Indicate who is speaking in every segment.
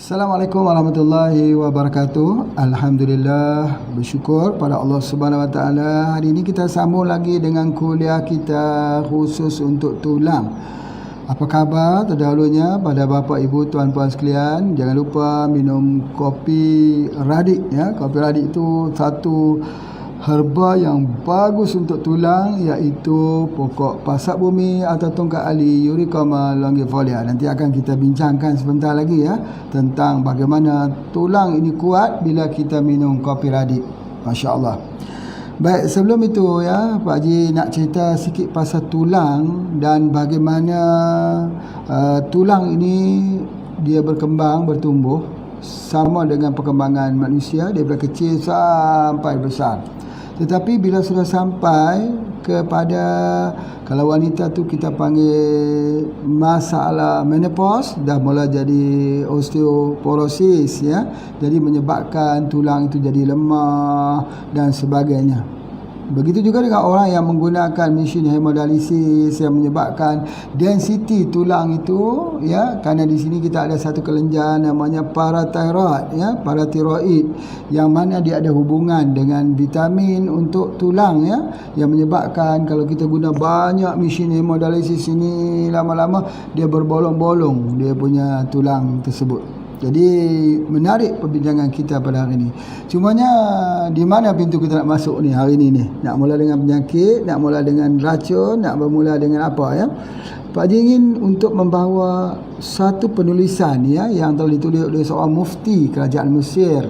Speaker 1: Assalamualaikum warahmatullahi wabarakatuh. Alhamdulillah, bersyukur pada Allah Subhanahu Wa Taala. Hari ini kita sambung lagi dengan kuliah kita khusus untuk tulang. Apa khabar terdahulunya pada bapa ibu tuan-puan sekalian? Jangan lupa minum kopi radik ya. Kopi radik itu satu herba yang bagus untuk tulang, iaitu pokok pasak bumi atau tongkat ali Eurycoma longifolia. Nanti akan kita bincangkan sebentar lagi ya tentang bagaimana tulang ini kuat bila kita minum kopi radik. Masya Allah. Baik, sebelum itu ya Pak Haji nak cerita sikit pasal tulang dan bagaimana tulang ini dia berkembang, bertumbuh sama dengan perkembangan manusia daripada kecil sampai besar. Tetapi bila sudah sampai kepada, kalau wanita tu kita panggil masalah menopause, dah mula jadi osteoporosis ya. Jadi menyebabkan tulang itu jadi lemah dan sebagainya. Begitu juga dengan orang yang menggunakan mesin hemodialisis yang menyebabkan density tulang itu ya, kerana di sini kita ada satu kelenjar namanya parathyroid ya, paratiroid, yang mana dia ada hubungan dengan vitamin untuk tulang ya, yang menyebabkan kalau kita guna banyak mesin hemodialisis ini, lama-lama dia berbolong-bolong dia punya tulang tersebut. Jadi menarik perbincangan kita pada hari ini. Cumanya di mana pintu kita nak masuk ni hari ini ni? Nak mula dengan penyakit, nak mula dengan racun, nak bermula dengan apa ya? Pak Haji ingin untuk membawa satu penulisan ya yang telah ditulis oleh seorang mufti kerajaan Mesir.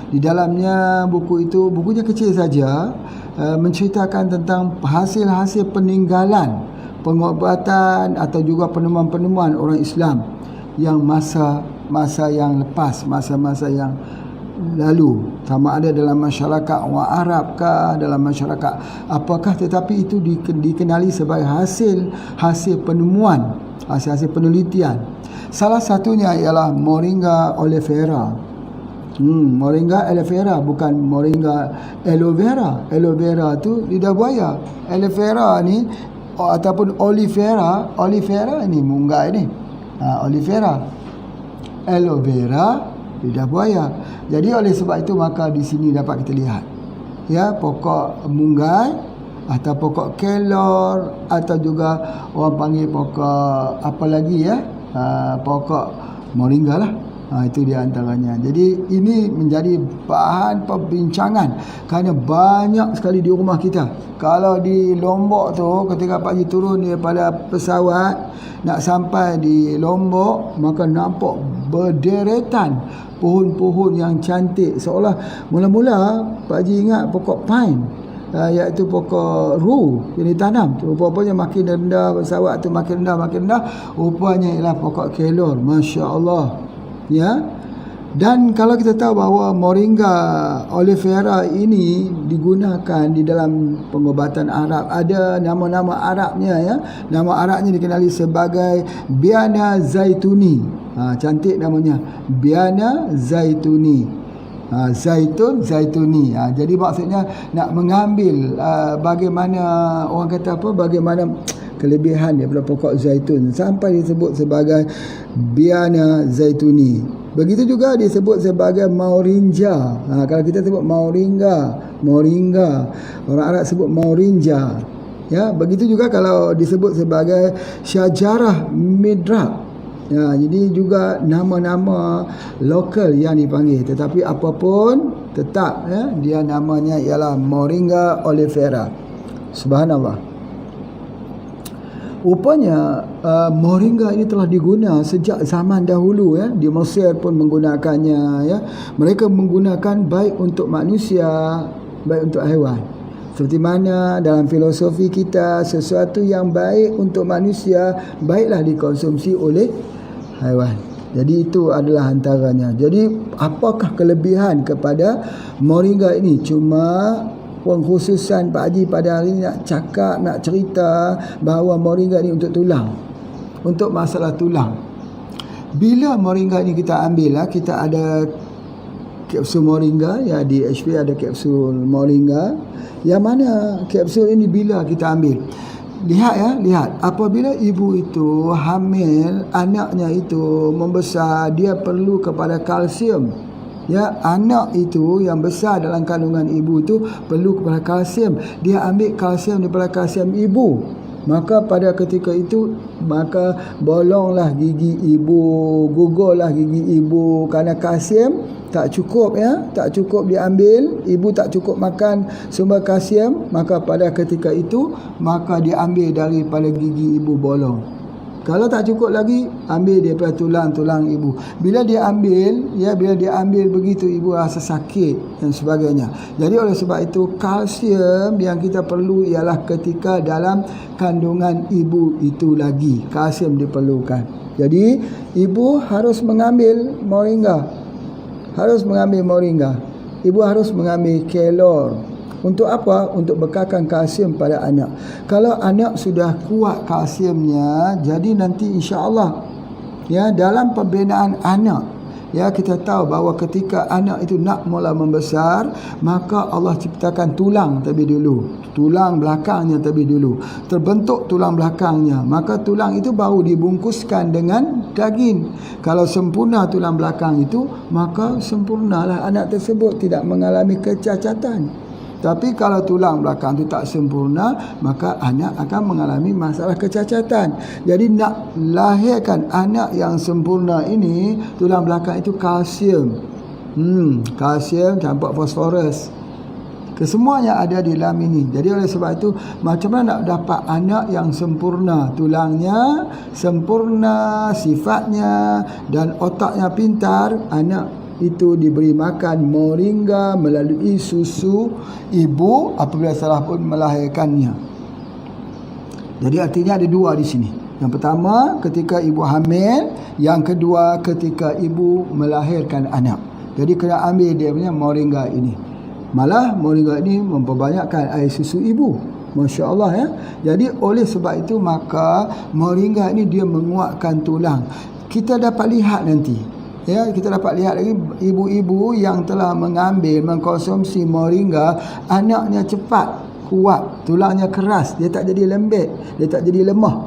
Speaker 1: Di dalamnya buku itu, bukunya kecil saja, menceritakan tentang hasil-hasil peninggalan, pengobatan atau juga penemuan-penemuan orang Islam yang masa yang lepas, masa-masa yang lalu, sama ada dalam masyarakat orang Arab kah, dalam masyarakat apakah, tetapi itu dikenali sebagai hasil penemuan, hasil penelitian. Salah satunya ialah Moringa oleifera. Moringa oleifera, bukan Moringa aloe vera. Aloe vera tu lidah buaya. Oleifera ni ataupun olivera ni munggai ni. Olivera, aloe vera, lidah buaya. Jadi oleh sebab itu maka di sini dapat kita lihat ya, pokok munggai atau pokok kelor atau juga orang panggil pokok apa lagi ya, pokok moringa lah. Itu di antaranya. Jadi ini menjadi bahan perbincangan kerana banyak sekali di rumah kita. Kalau di Lombok tu, ketika Pak Haji turun daripada pesawat nak sampai di Lombok, maka nampak berderetan pohon-pohon yang cantik. Seolah mula-mula Pak Haji ingat pokok pine, iaitu pokok ru yang ditanam. Rupanya makin rendah pesawat tu, makin rendah, rupanya ialah pokok kelor. Masya Allah ya. Dan kalau kita tahu bahawa Moringa oleifera ini digunakan di dalam pengobatan Arab, ada nama-nama Arabnya ya. Nama Arabnya dikenali sebagai Biana Zaituni. Cantik namanya, Biana Zaituni. Zaituni. Jadi maksudnya nak mengambil bagaimana orang kata apa, bagaimana kelebihan daripada pokok zaitun sampai disebut sebagai Biana Zaituni. Begitu juga disebut sebagai Moringa. Kalau kita sebut Moringa, orang Arab sebut Moringa. Ya, begitu juga kalau disebut sebagai Syajarah Midrab. Ya, jadi juga nama-nama lokal yang dipanggil, tetapi apapun tetap ya, dia namanya ialah Moringa oleifera. Subhanallah. Rupanya moringa ini telah diguna sejak zaman dahulu ya. Di Mesir pun menggunakannya ya. Mereka menggunakan baik untuk manusia, baik untuk haiwan. Seperti mana dalam filosofi kita, sesuatu yang baik untuk manusia baiklah dikonsumsi oleh haiwan. Jadi itu adalah antaranya. Jadi apakah kelebihan kepada moringa ini? Cuma pengkhususan Pak Haji pada hari ini nak cakap, nak cerita bahawa moringa ni untuk tulang, untuk masalah tulang. Bila moringa ni kita ambil lah, kita ada kapsul moringa ya, di HP ada kapsul moringa. Yang mana kapsul ini bila kita ambil, lihat apabila ibu itu hamil, anaknya itu membesar, dia perlu kepada kalsium. Ya, anak itu yang besar dalam kandungan ibu itu perlu kepada kalsium. Dia ambil kalsium daripada kalsium ibu. Maka pada ketika itu, maka bolonglah gigi ibu, gugurlah gigi ibu kerana kalsium tak cukup, ya, tak cukup diambil, ibu tak cukup makan sumber kalsium, maka pada ketika itu maka diambil daripada gigi ibu bolong. Kalau tak cukup lagi, ambil daripada tulang-tulang ibu. Bila dia ambil begitu, ibu rasa sakit dan sebagainya. Jadi oleh sebab itu, kalsium yang kita perlu ialah ketika dalam kandungan ibu itu lagi, kalsium diperlukan. Jadi ibu harus mengambil moringa. Ibu harus mengambil kelor. Untuk apa? Untuk bekalkan kalsium pada anak. Kalau anak sudah kuat kalsiumnya, jadi nanti insya-Allah, ya, dalam pembinaan anak, ya, kita tahu bahawa ketika anak itu nak mula membesar, maka Allah ciptakan tulang terlebih dulu. Tulang belakangnya terlebih dulu. Terbentuk tulang belakangnya, maka tulang itu baru dibungkuskan dengan daging. Kalau sempurna tulang belakang itu, maka sempurnalah anak tersebut, tidak mengalami kecacatan. Tapi kalau tulang belakang itu tak sempurna, maka anak akan mengalami masalah kecacatan. Jadi nak lahirkan anak yang sempurna ini, tulang belakang itu kalsium. Kalsium campur fosforus. Kesemuanya ada di dalam ini. Jadi oleh sebab itu, macam mana nak dapat anak yang sempurna? Tulangnya sempurna, sifatnya dan otaknya pintar. Anak itu diberi makan moringa melalui susu ibu apabila salah pun melahirkannya. Jadi artinya ada dua di sini. Yang pertama ketika ibu hamil, yang kedua ketika ibu melahirkan anak. Jadi kena ambil dia punya moringa ini. Malah moringa ini memperbanyakkan air susu ibu. Masya Allah, ya. Jadi oleh sebab itu maka moringa ini dia menguatkan tulang. Kita dapat lihat nanti, ya, kita dapat lihat lagi ibu-ibu yang telah mengambil, mengkonsumsi moringa, anaknya cepat, kuat, tulangnya keras, dia tak jadi lembek, dia tak jadi lemah.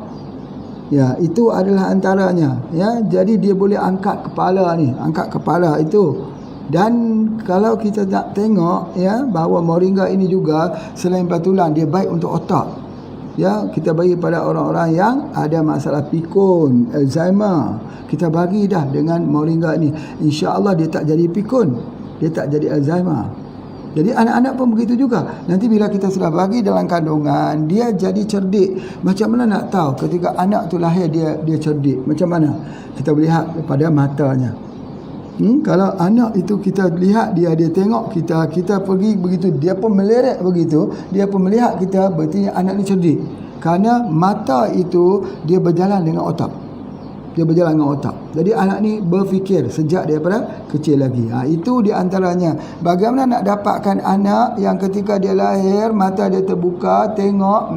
Speaker 1: Ya, itu adalah antaranya, ya. Jadi dia boleh angkat kepala itu. Dan kalau kita nak tengok, ya, bahawa moringa ini juga selain pada tulang, dia baik untuk otak. Ya, kita bagi pada orang-orang yang ada masalah pikun, Alzheimer. Kita bagi dah dengan moringa ni. Insya-Allah dia tak jadi pikun, dia tak jadi Alzheimer. Jadi anak-anak pun begitu juga. Nanti bila kita sudah bagi dalam kandungan, dia jadi cerdik. Macam mana nak tahu ketika anak tu lahir dia cerdik? Macam mana? Kita lihat pada matanya. Kalau anak itu kita lihat dia tengok kita pergi begitu, dia pun meleret begitu, dia pun melihat kita, berarti anak ni cerdik. Kerana mata itu dia berjalan dengan otak. Jadi anak ni berfikir sejak daripada kecil lagi. Itu di antaranya. Bagaimana nak dapatkan anak yang ketika dia lahir, mata dia terbuka, tengok,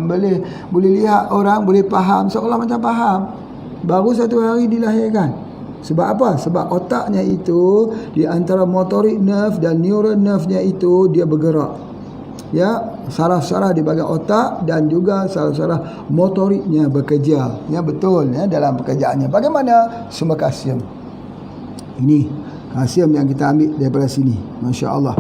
Speaker 1: boleh lihat orang, boleh faham, seolah macam faham. Baru 1 hari dilahirkan. Sebab apa? Sebab otaknya itu, di antara motorik nerve dan neural nerve-nya itu, dia bergerak. Ya, saraf-saraf di bahagian otak dan juga saraf-saraf motoriknya bekerja. Ya, betul, ya, dalam pekerjaannya. Bagaimana sumber kalsium? Ini kalsium yang kita ambil daripada sini. Masya Allah.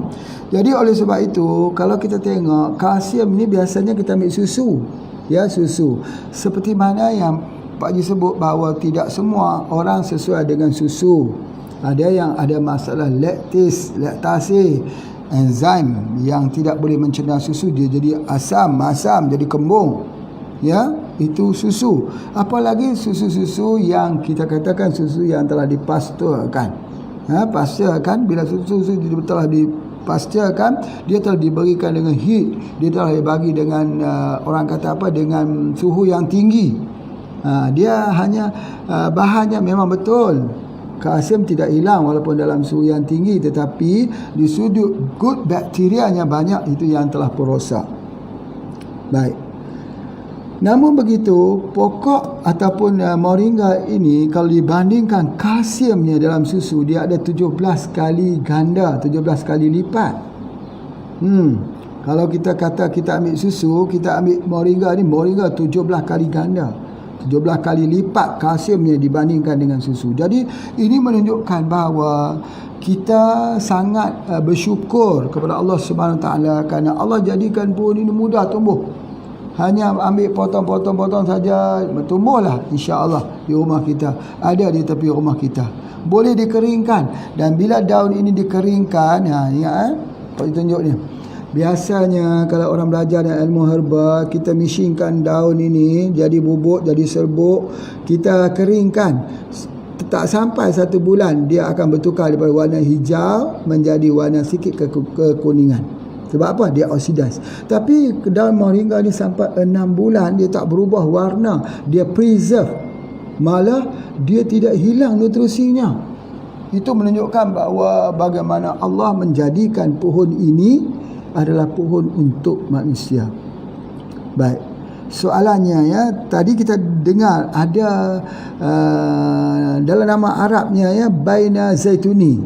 Speaker 1: Jadi oleh sebab itu, kalau kita tengok kalsium ni biasanya kita ambil susu. Ya, susu. Seperti mana yang Pak Haji sebut bahawa tidak semua orang sesuai dengan susu. Ada yang ada masalah laktase, enzim yang tidak boleh mencerna susu, dia jadi asam, jadi kembung. Ya, itu susu. Apalagi susu-susu yang kita katakan susu yang telah dipasturkan. Pasturkan, bila susu telah dipasturkan, dia telah diberikan dengan heat, dia telah dibagi dengan orang kata apa, dengan suhu yang tinggi. Dia hanya bahannya memang betul, kalsium tidak hilang walaupun dalam suhu yang tinggi, tetapi di sudut good bakterianya banyak, itu yang telah perosak. Baik. Namun begitu, pokok ataupun moringa ini kalau dibandingkan kalsiumnya dalam susu, dia ada 17 kali ganda, 17 kali lipat. Kalau kita kata kita ambil susu, kita ambil moringa ni, moringa 17 kali ganda, 17 kali lipat kalsiumnya dibandingkan dengan susu. Jadi ini menunjukkan bahawa kita sangat bersyukur kepada Allah Subhanahu Taala kerana Allah jadikan pohon ini mudah tumbuh. Hanya ambil potong-potong saja, tumbuhlah insya-Allah di rumah kita, ada di tepi rumah kita. Boleh dikeringkan, dan bila daun ini dikeringkan, ingat Pak tunjuk ni. Biasanya kalau orang belajar dengan ilmu herba, kita mishingkan daun ini jadi bubuk, jadi serbuk, kita keringkan. Tak sampai 1 bulan dia akan bertukar daripada warna hijau menjadi warna sikit kekuningan. Sebab apa? Dia oxidize. Tapi daun moringa ni sampai 6 bulan dia tak berubah warna, dia preserve. Malah dia tidak hilang nutrisinya. Itu menunjukkan bahawa bagaimana Allah menjadikan pohon ini adalah pohon untuk manusia. Baik, soalannya ya, tadi kita dengar ada dalam nama Arabnya ya, Baina Zaituni.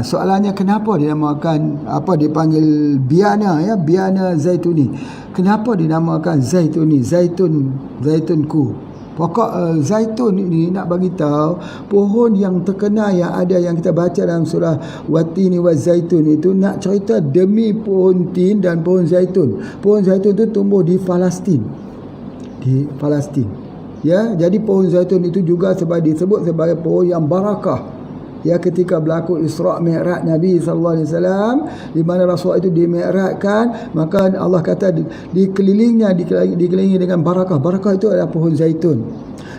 Speaker 1: Soalannya kenapa dinamakan, apa dipanggil biana ya, Biana Zaituni. Kenapa dinamakan zaituni, zaitunku? Pokok zaitun ini nak bagi tahu pohon yang terkenal yang ada, yang kita baca dalam surah Watini wa Zaitun itu, nak cerita demi pohon tin dan pohon zaitun. Pohon zaitun itu tumbuh di Palestin. Di Palestin. Ya, jadi pohon zaitun itu juga disebut sebagai pohon yang barakah. Ya, ketika berlaku Isra' Mi'raj Nabi sallallahu alaihi wasallam, di mana Rasul itu dimi'rajkan, maka Allah kata dikelilingnya, dikelilingi dengan barakah. Barakah itu adalah pohon zaitun.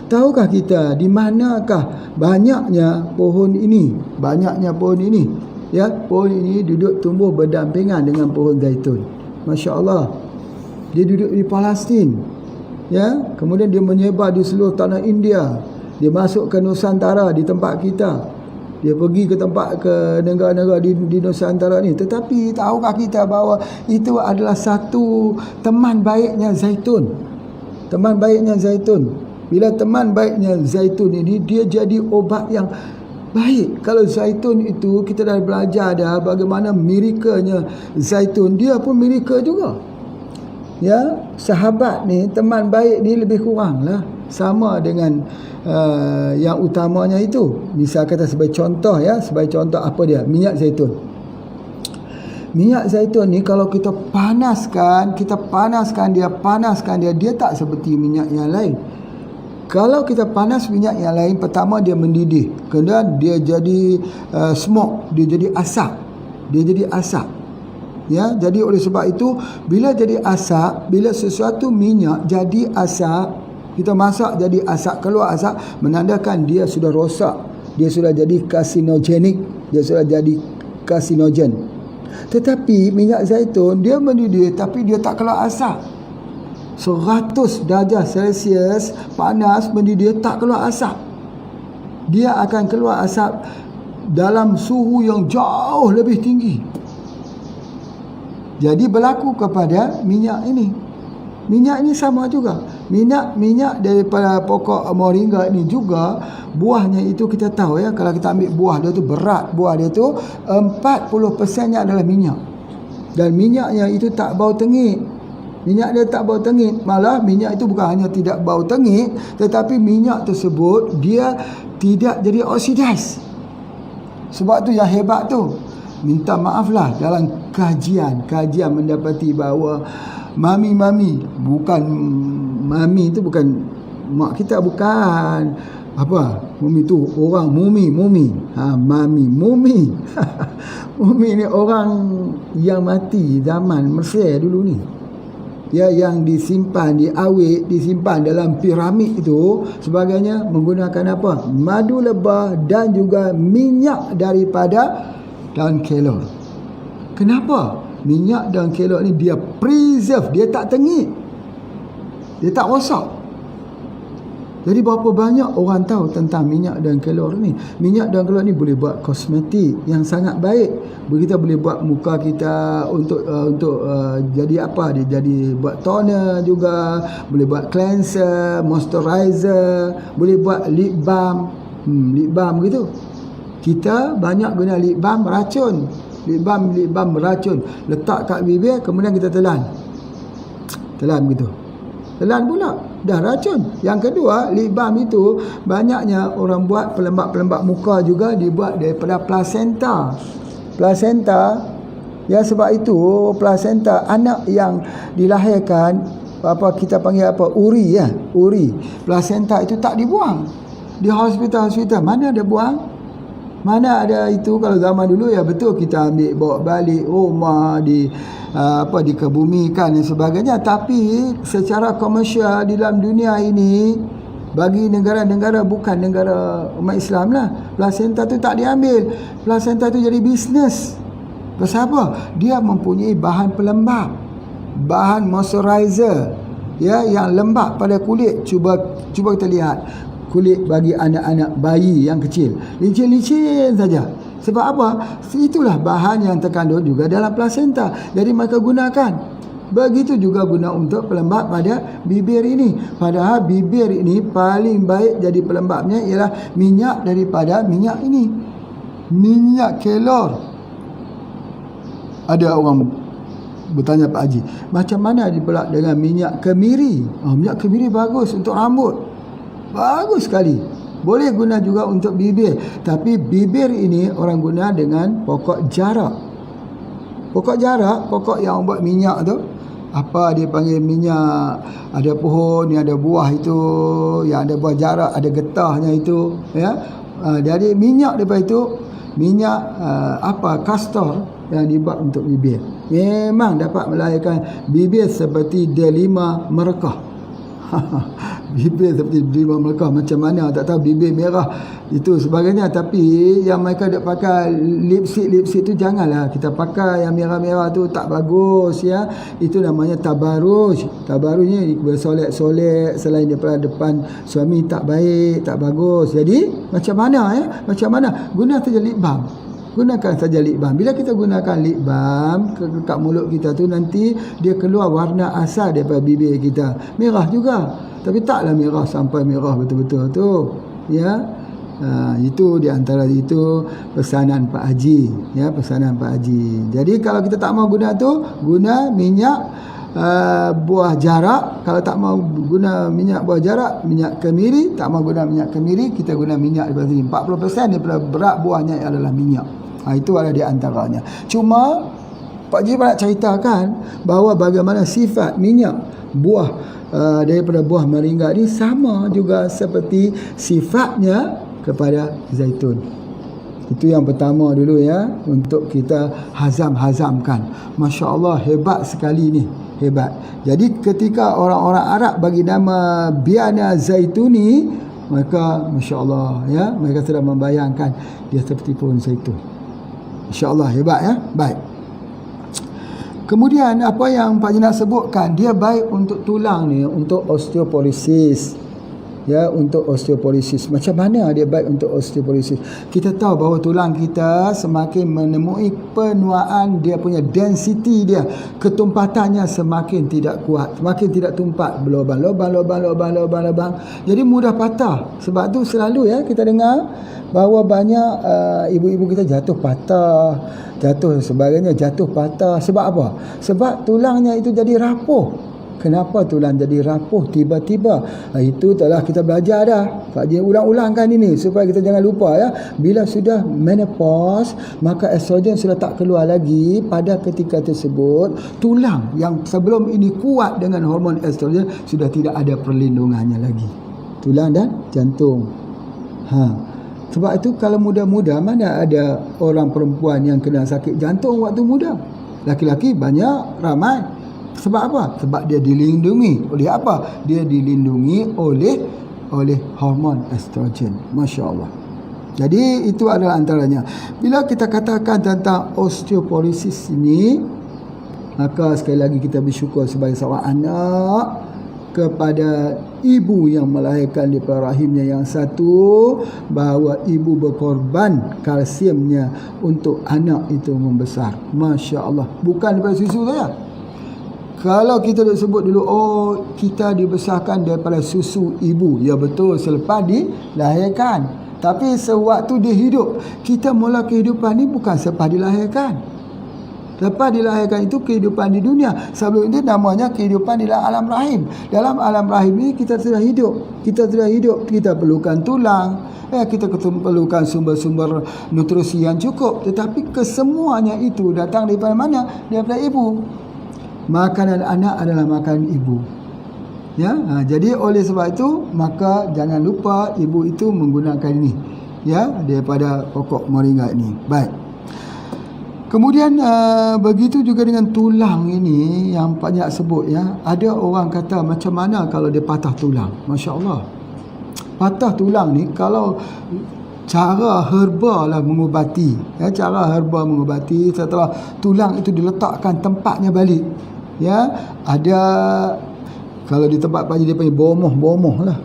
Speaker 1: Tahukah kita di manakah banyaknya pohon ini? Banyaknya pohon ini. Ya, pohon ini duduk tumbuh berdampingan dengan pohon zaitun. Masya-Allah. Dia duduk di Palestin. Ya, kemudian dia menyebar di seluruh tanah India. Dia masuk ke Nusantara di tempat kita. Dia pergi ke tempat, ke negara-negara di Nusantara ni. Tetapi tahukah kita bahawa itu adalah satu teman baiknya zaitun. Teman baiknya zaitun. Bila teman baiknya zaitun ini, dia jadi obat yang baik. Kalau zaitun itu, kita dah belajar dah bagaimana miracle-nya zaitun. Dia pun miracle juga. Ya, sahabat ni, teman baik ni lebih kurang lah sama dengan yang utamanya itu. Misal kata sebagai contoh ya, sebagai contoh apa dia? Minyak zaitun. Minyak zaitun ni kalau kita panaskan dia, dia tak seperti minyak yang lain. Kalau kita panas minyak yang lain, pertama dia mendidih, kemudian dia jadi smoke, dia jadi asap. Ya, jadi oleh sebab itu bila jadi asap, bila sesuatu minyak jadi asap, kita masak jadi asap, keluar asap, menandakan dia sudah rosak, dia sudah jadi karsinogenik, dia sudah jadi karsinogen. Tetapi minyak zaitun dia mendidih tapi dia tak keluar asap. 100 darjah Celsius panas mendidih, tak keluar asap. Dia akan keluar asap dalam suhu yang jauh lebih tinggi. Jadi berlaku kepada minyak ini. Minyak ini sama juga. Minyak daripada pokok moringa ini juga, buahnya itu kita tahu ya, kalau kita ambil buah dia tu berat, buah dia tu 40%-nya adalah minyak. Dan minyaknya itu tak bau tengik. Minyak dia tak bau tengik. Malah minyak itu bukan hanya tidak bau tengik, tetapi minyak tersebut dia tidak jadi oksidas. Sebab tu yang hebat tu, minta maaflah, dalam kajian mendapati bahawa mami, bukan mami itu bukan mak kita, bukan apa, mumi tu orang mumi, mami, mumi. Mumi ni orang yang mati zaman Mesir dulu ni. Ya, yang disimpan, disimpan dalam piramid itu sebagainya menggunakan apa? Madu lebah dan juga minyak daripada daun kelor. Kenapa? Minyak daun kelor ni dia preserve, dia tak tengik, dia tak rosak. Jadi berapa banyak orang tahu tentang minyak daun kelor ni. Minyak daun kelor ni boleh buat kosmetik yang sangat baik. Kita boleh buat muka kita untuk jadi apa? Dia jadi buat toner juga, boleh buat cleanser, moisturizer, boleh buat lip balm. Lip balm gitu. Kita banyak guna lip balm racun. lip balm beracun, letak kat bibir, kemudian kita telan begitu, telan pula dah racun. Yang kedua, lip balm itu banyaknya orang buat pelembab-pelembab muka juga dibuat daripada plasenta. Ya, sebab itu plasenta anak yang dilahirkan, apa kita panggil apa, uri, plasenta itu tak dibuang di hospital. Mana ada buang, mana ada itu. Kalau zaman dulu ya betul, kita ambil bawa balik rumah, dikebumikan dan sebagainya. Tapi secara komersial di dalam dunia ini, bagi negara-negara bukan negara umat Islam lah, plasenta tu tak diambil. Plasenta tu jadi bisnes. Pasal apa? Dia mempunyai bahan pelembab, bahan moisturizer, ya, yang lembab pada kulit. Cuba kita lihat kulit bagi anak-anak bayi yang kecil, licin-licin saja. Sebab apa? Itulah bahan yang terkandung juga dalam plasenta. Jadi mereka gunakan. Begitu juga guna untuk pelembab pada bibir ini. Padahal bibir ini paling baik jadi pelembabnya ialah minyak daripada minyak ini, minyak kelor. Ada orang bertanya, Pak Haji, macam mana pula dengan minyak kemiri? Minyak kemiri bagus untuk rambut, bagus sekali, boleh guna juga untuk bibir. Tapi bibir ini orang guna dengan pokok jarak. Pokok yang buat minyak tu, apa dia panggil minyak, ada pohon yang ada buah itu, yang ada buah jarak, ada getahnya itu, ya. Jadi minyak daripada itu, minyak kastor yang dibuat untuk bibir, memang dapat melahirkan bibir seperti delima merekah. Bibir seperti delima merekah, macam mana tak tahu, bibir merah itu sebagainya. Tapi yang mereka nak pakai lipstick tu janganlah kita pakai yang merah-merah tu, tak bagus, ya. Itu namanya tabaruj. Tabarujnya bersolek-solek selain daripada depan suami, tak baik, tak bagus. Jadi macam mana guna saja lip balm. Gunakan saja lip balm. Bila kita gunakan lip balm kat mulut kita tu, nanti dia keluar warna asal daripada bibir kita, merah juga. Tapi taklah merah sampai merah betul-betul tu, ya. Itu di antara itu pesanan Pak Haji, ya, pesanan Pak Haji. Jadi kalau kita tak mau guna tu, guna minyak buah jarak. Kalau tak mau guna minyak buah jarak, minyak kemiri. Tak mau guna minyak kemiri, kita guna minyak daripada sini. 40% daripada berat buahnya adalah minyak. Itu ada di antaranya. Cuma Pak Haji nak ceritakan bahawa bagaimana sifat minyak buah daripada buah moringa ni sama juga seperti sifatnya kepada zaitun. Itu yang pertama dulu, ya, untuk kita hazamkan. Masya Allah, hebat sekali ni, hebat. Jadi ketika orang-orang Arab bagi nama biana zaituni, maka Masya Allah, ya, mereka sudah membayangkan dia seperti pohon zaitun. Masya Allah, hebat, ya. Baik. Kemudian apa yang Pak Haji nak sebutkan, dia baik untuk tulang ni, untuk osteoporosis. Ya, untuk osteoporosis. Macam mana dia baik untuk osteoporosis? Kita tahu bahawa tulang kita semakin menemui penuaan, dia punya density dia, ketumpatannya semakin tidak kuat, semakin tidak tumpat, berlubang. Jadi mudah patah. Sebab tu selalu, ya, kita dengar bahawa banyak ibu-ibu kita jatuh patah, jatuh patah. Sebab apa? Sebab tulangnya itu jadi rapuh. Kenapa tulang jadi rapuh tiba-tiba? Itu telah kita belajar dah. Pak Haji ulang-ulangkan ini supaya kita jangan lupa, ya. Bila sudah menopause, maka estrogen sudah tak keluar lagi. Pada ketika tersebut, tulang yang sebelum ini kuat dengan hormon estrogen sudah tidak ada perlindungannya lagi. Tulang dan jantung. Sebab itu kalau muda-muda, mana ada orang perempuan yang kena sakit jantung waktu muda? Laki-laki banyak, ramai. Sebab apa? Sebab dia dilindungi oleh apa? Dia dilindungi oleh hormon estrogen. Masya Allah. Jadi itu adalah antaranya. Bila kita katakan tentang osteoporosis ini, maka sekali lagi kita bersyukur sebagai seorang anak kepada ibu yang melahirkan di rahimnya yang satu, bahawa ibu berkorban kalsiumnya untuk anak itu membesar. Masya Allah. Bukan daripada susu saja. Kalau kita sebut dulu, kita dibesarkan daripada susu ibu. Ya betul, selepas dilahirkan. Tapi sewaktu dia hidup, kita mula kehidupan ni bukan selepas dilahirkan. Lepas dilahirkan itu kehidupan di dunia. Sebelum itu namanya kehidupan di dalam alam rahim. Dalam alam rahim ini kita sudah hidup. Kita sudah hidup. Kita perlukan tulang. Kita perlukan sumber-sumber nutrisi yang cukup. Tetapi kesemuanya itu datang daripada mana? Daripada ibu. Makanan anak adalah makanan ibu. Ya, jadi oleh sebab itu maka jangan lupa ibu itu menggunakan ini, ya, daripada pokok moringa ini. Baik. Kemudian begitu juga dengan tulang ini yang banyak sebut, ya. Ada orang kata macam mana kalau dia patah tulang? Masya-Allah. Patah tulang ni kalau cara herba lah mengubati, ya, cara herba mengubati setelah tulang itu diletakkan tempatnya balik. Ya, ada kalau di tempat Pak Haji dia panggil bomoh lah.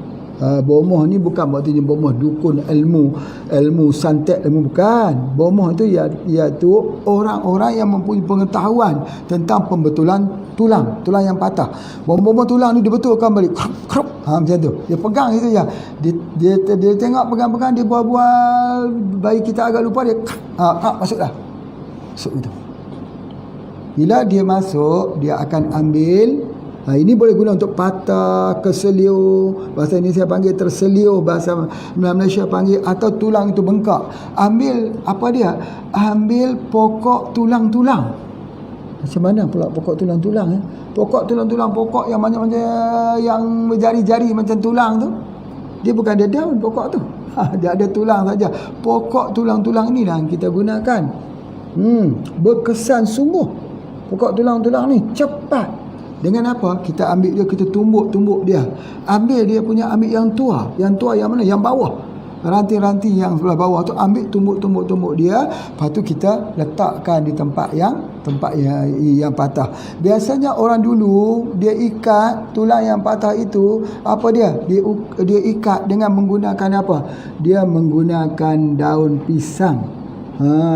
Speaker 1: Bomoh ni bukan maksudnya bomoh dukun ilmu santet, ilmu bukan. Bomoh itu iaitu orang-orang yang mempunyai pengetahuan tentang pembetulan tulang yang patah. Bomoh tulang ni dia betulkan balik. Macam tu. Dia pegang itu ya. Dia tengok pegang-pegang, dia bual-bual, bayi kita agak lupa, dia masuklah. Masuk itu. Bila dia masuk, dia akan ambil. Ini boleh guna untuk patah, keseliu, bahasa Indonesia panggil terseliu, bahasa Malaysia panggil, atau tulang itu bengkak. Ambil apa dia? Ambil pokok tulang-tulang. Macam mana pula pokok tulang-tulang? Pokok tulang-tulang, pokok yang macam yang berjari-jari macam tulang tu. Dia bukan ada daun pokok tu. Dia ada tulang saja. Pokok tulang-tulang inilah yang kita gunakan. Berkesan sungguh. Pokok tulang-tulang ni cepat. Dengan apa? Kita ambil dia, kita tumbuk dia. Ambil dia punya, ambil yang tua. Yang tua yang mana? Yang bawah. Ranting-ranting yang sebelah bawah tu ambil, tumbuk dia. Lepas tu kita letakkan di tempat yang patah. Biasanya orang dulu dia ikat tulang yang patah itu, apa dia? Dia ikat dengan menggunakan apa? Dia menggunakan daun pisang.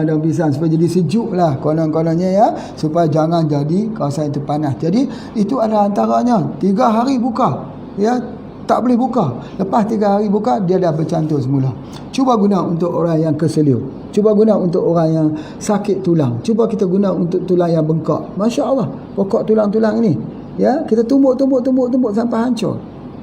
Speaker 1: Daun pisang supaya jadi sejuk lah konon-kononnya, ya, supaya jangan jadi kawasan itu panas. Jadi itu adalah antaranya. 3 hari buka, ya, tak boleh buka. Lepas 3 hari buka, dia dah bercantum semula. Cuba guna untuk orang yang keseliu, cuba guna untuk orang yang sakit tulang, cuba kita guna untuk tulang yang bengkak. Masya Allah, pokok tulang-tulang ni, ya, kita tumbuk sampai hancur.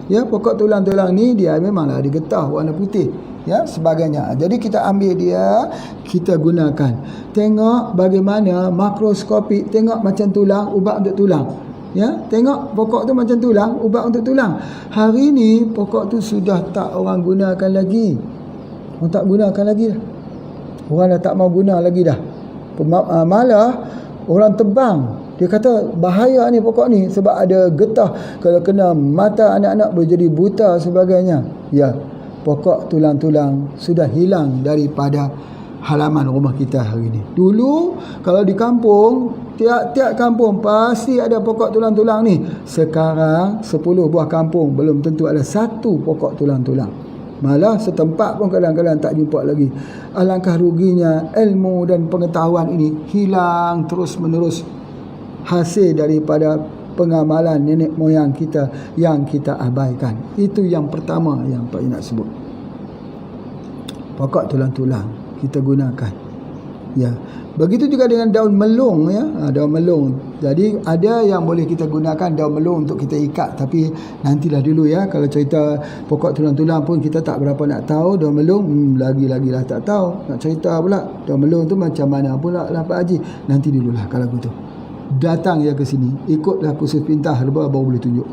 Speaker 1: Ya, pokok tulang-tulang ni dia memanglah ada getah warna putih, ya, sebagainya. Jadi kita ambil dia, kita gunakan. Tengok bagaimana makroskopik, tengok macam tulang, ubat untuk tulang. Ya, tengok pokok tu macam tulang, ubat untuk tulang. Hari ni pokok tu sudah tak orang gunakan lagi. Orang tak gunakan lagi dah. Orang dah tak mau guna lagi dah. Malah orang tebang. Dia kata bahaya ni pokok ni sebab ada getah, kalau kena mata anak-anak boleh jadi buta sebagainya. Ya, pokok tulang-tulang sudah hilang daripada halaman rumah kita hari ini. Dulu kalau di kampung, tiap-tiap kampung pasti ada pokok tulang-tulang ni. Sekarang 10 buah kampung belum tentu ada satu pokok tulang-tulang. Malah setempat pun kadang-kadang tak jumpa lagi. Alangkah ruginya ilmu dan pengetahuan ini hilang terus-menerus, hasil daripada pengamalan nenek moyang kita yang kita abaikan. Itu yang pertama yang Pak nak sebut. Pokok tulang-tulang kita gunakan. Ya. Begitu juga dengan daun melung, ya. Daun melung. Jadi ada yang boleh kita gunakan daun melung untuk kita ikat, tapi nantilah dulu, ya. Kalau cerita pokok tulang-tulang pun kita tak berapa nak tahu. Daun melung lagi-lagi lah tak tahu. Nak cerita pula daun melung tu macam mana pula lah Pak Haji. Nanti dululah kalau begitu. Datang ya ke sini, ikutlah kursus pintar herba baru boleh tunjuk.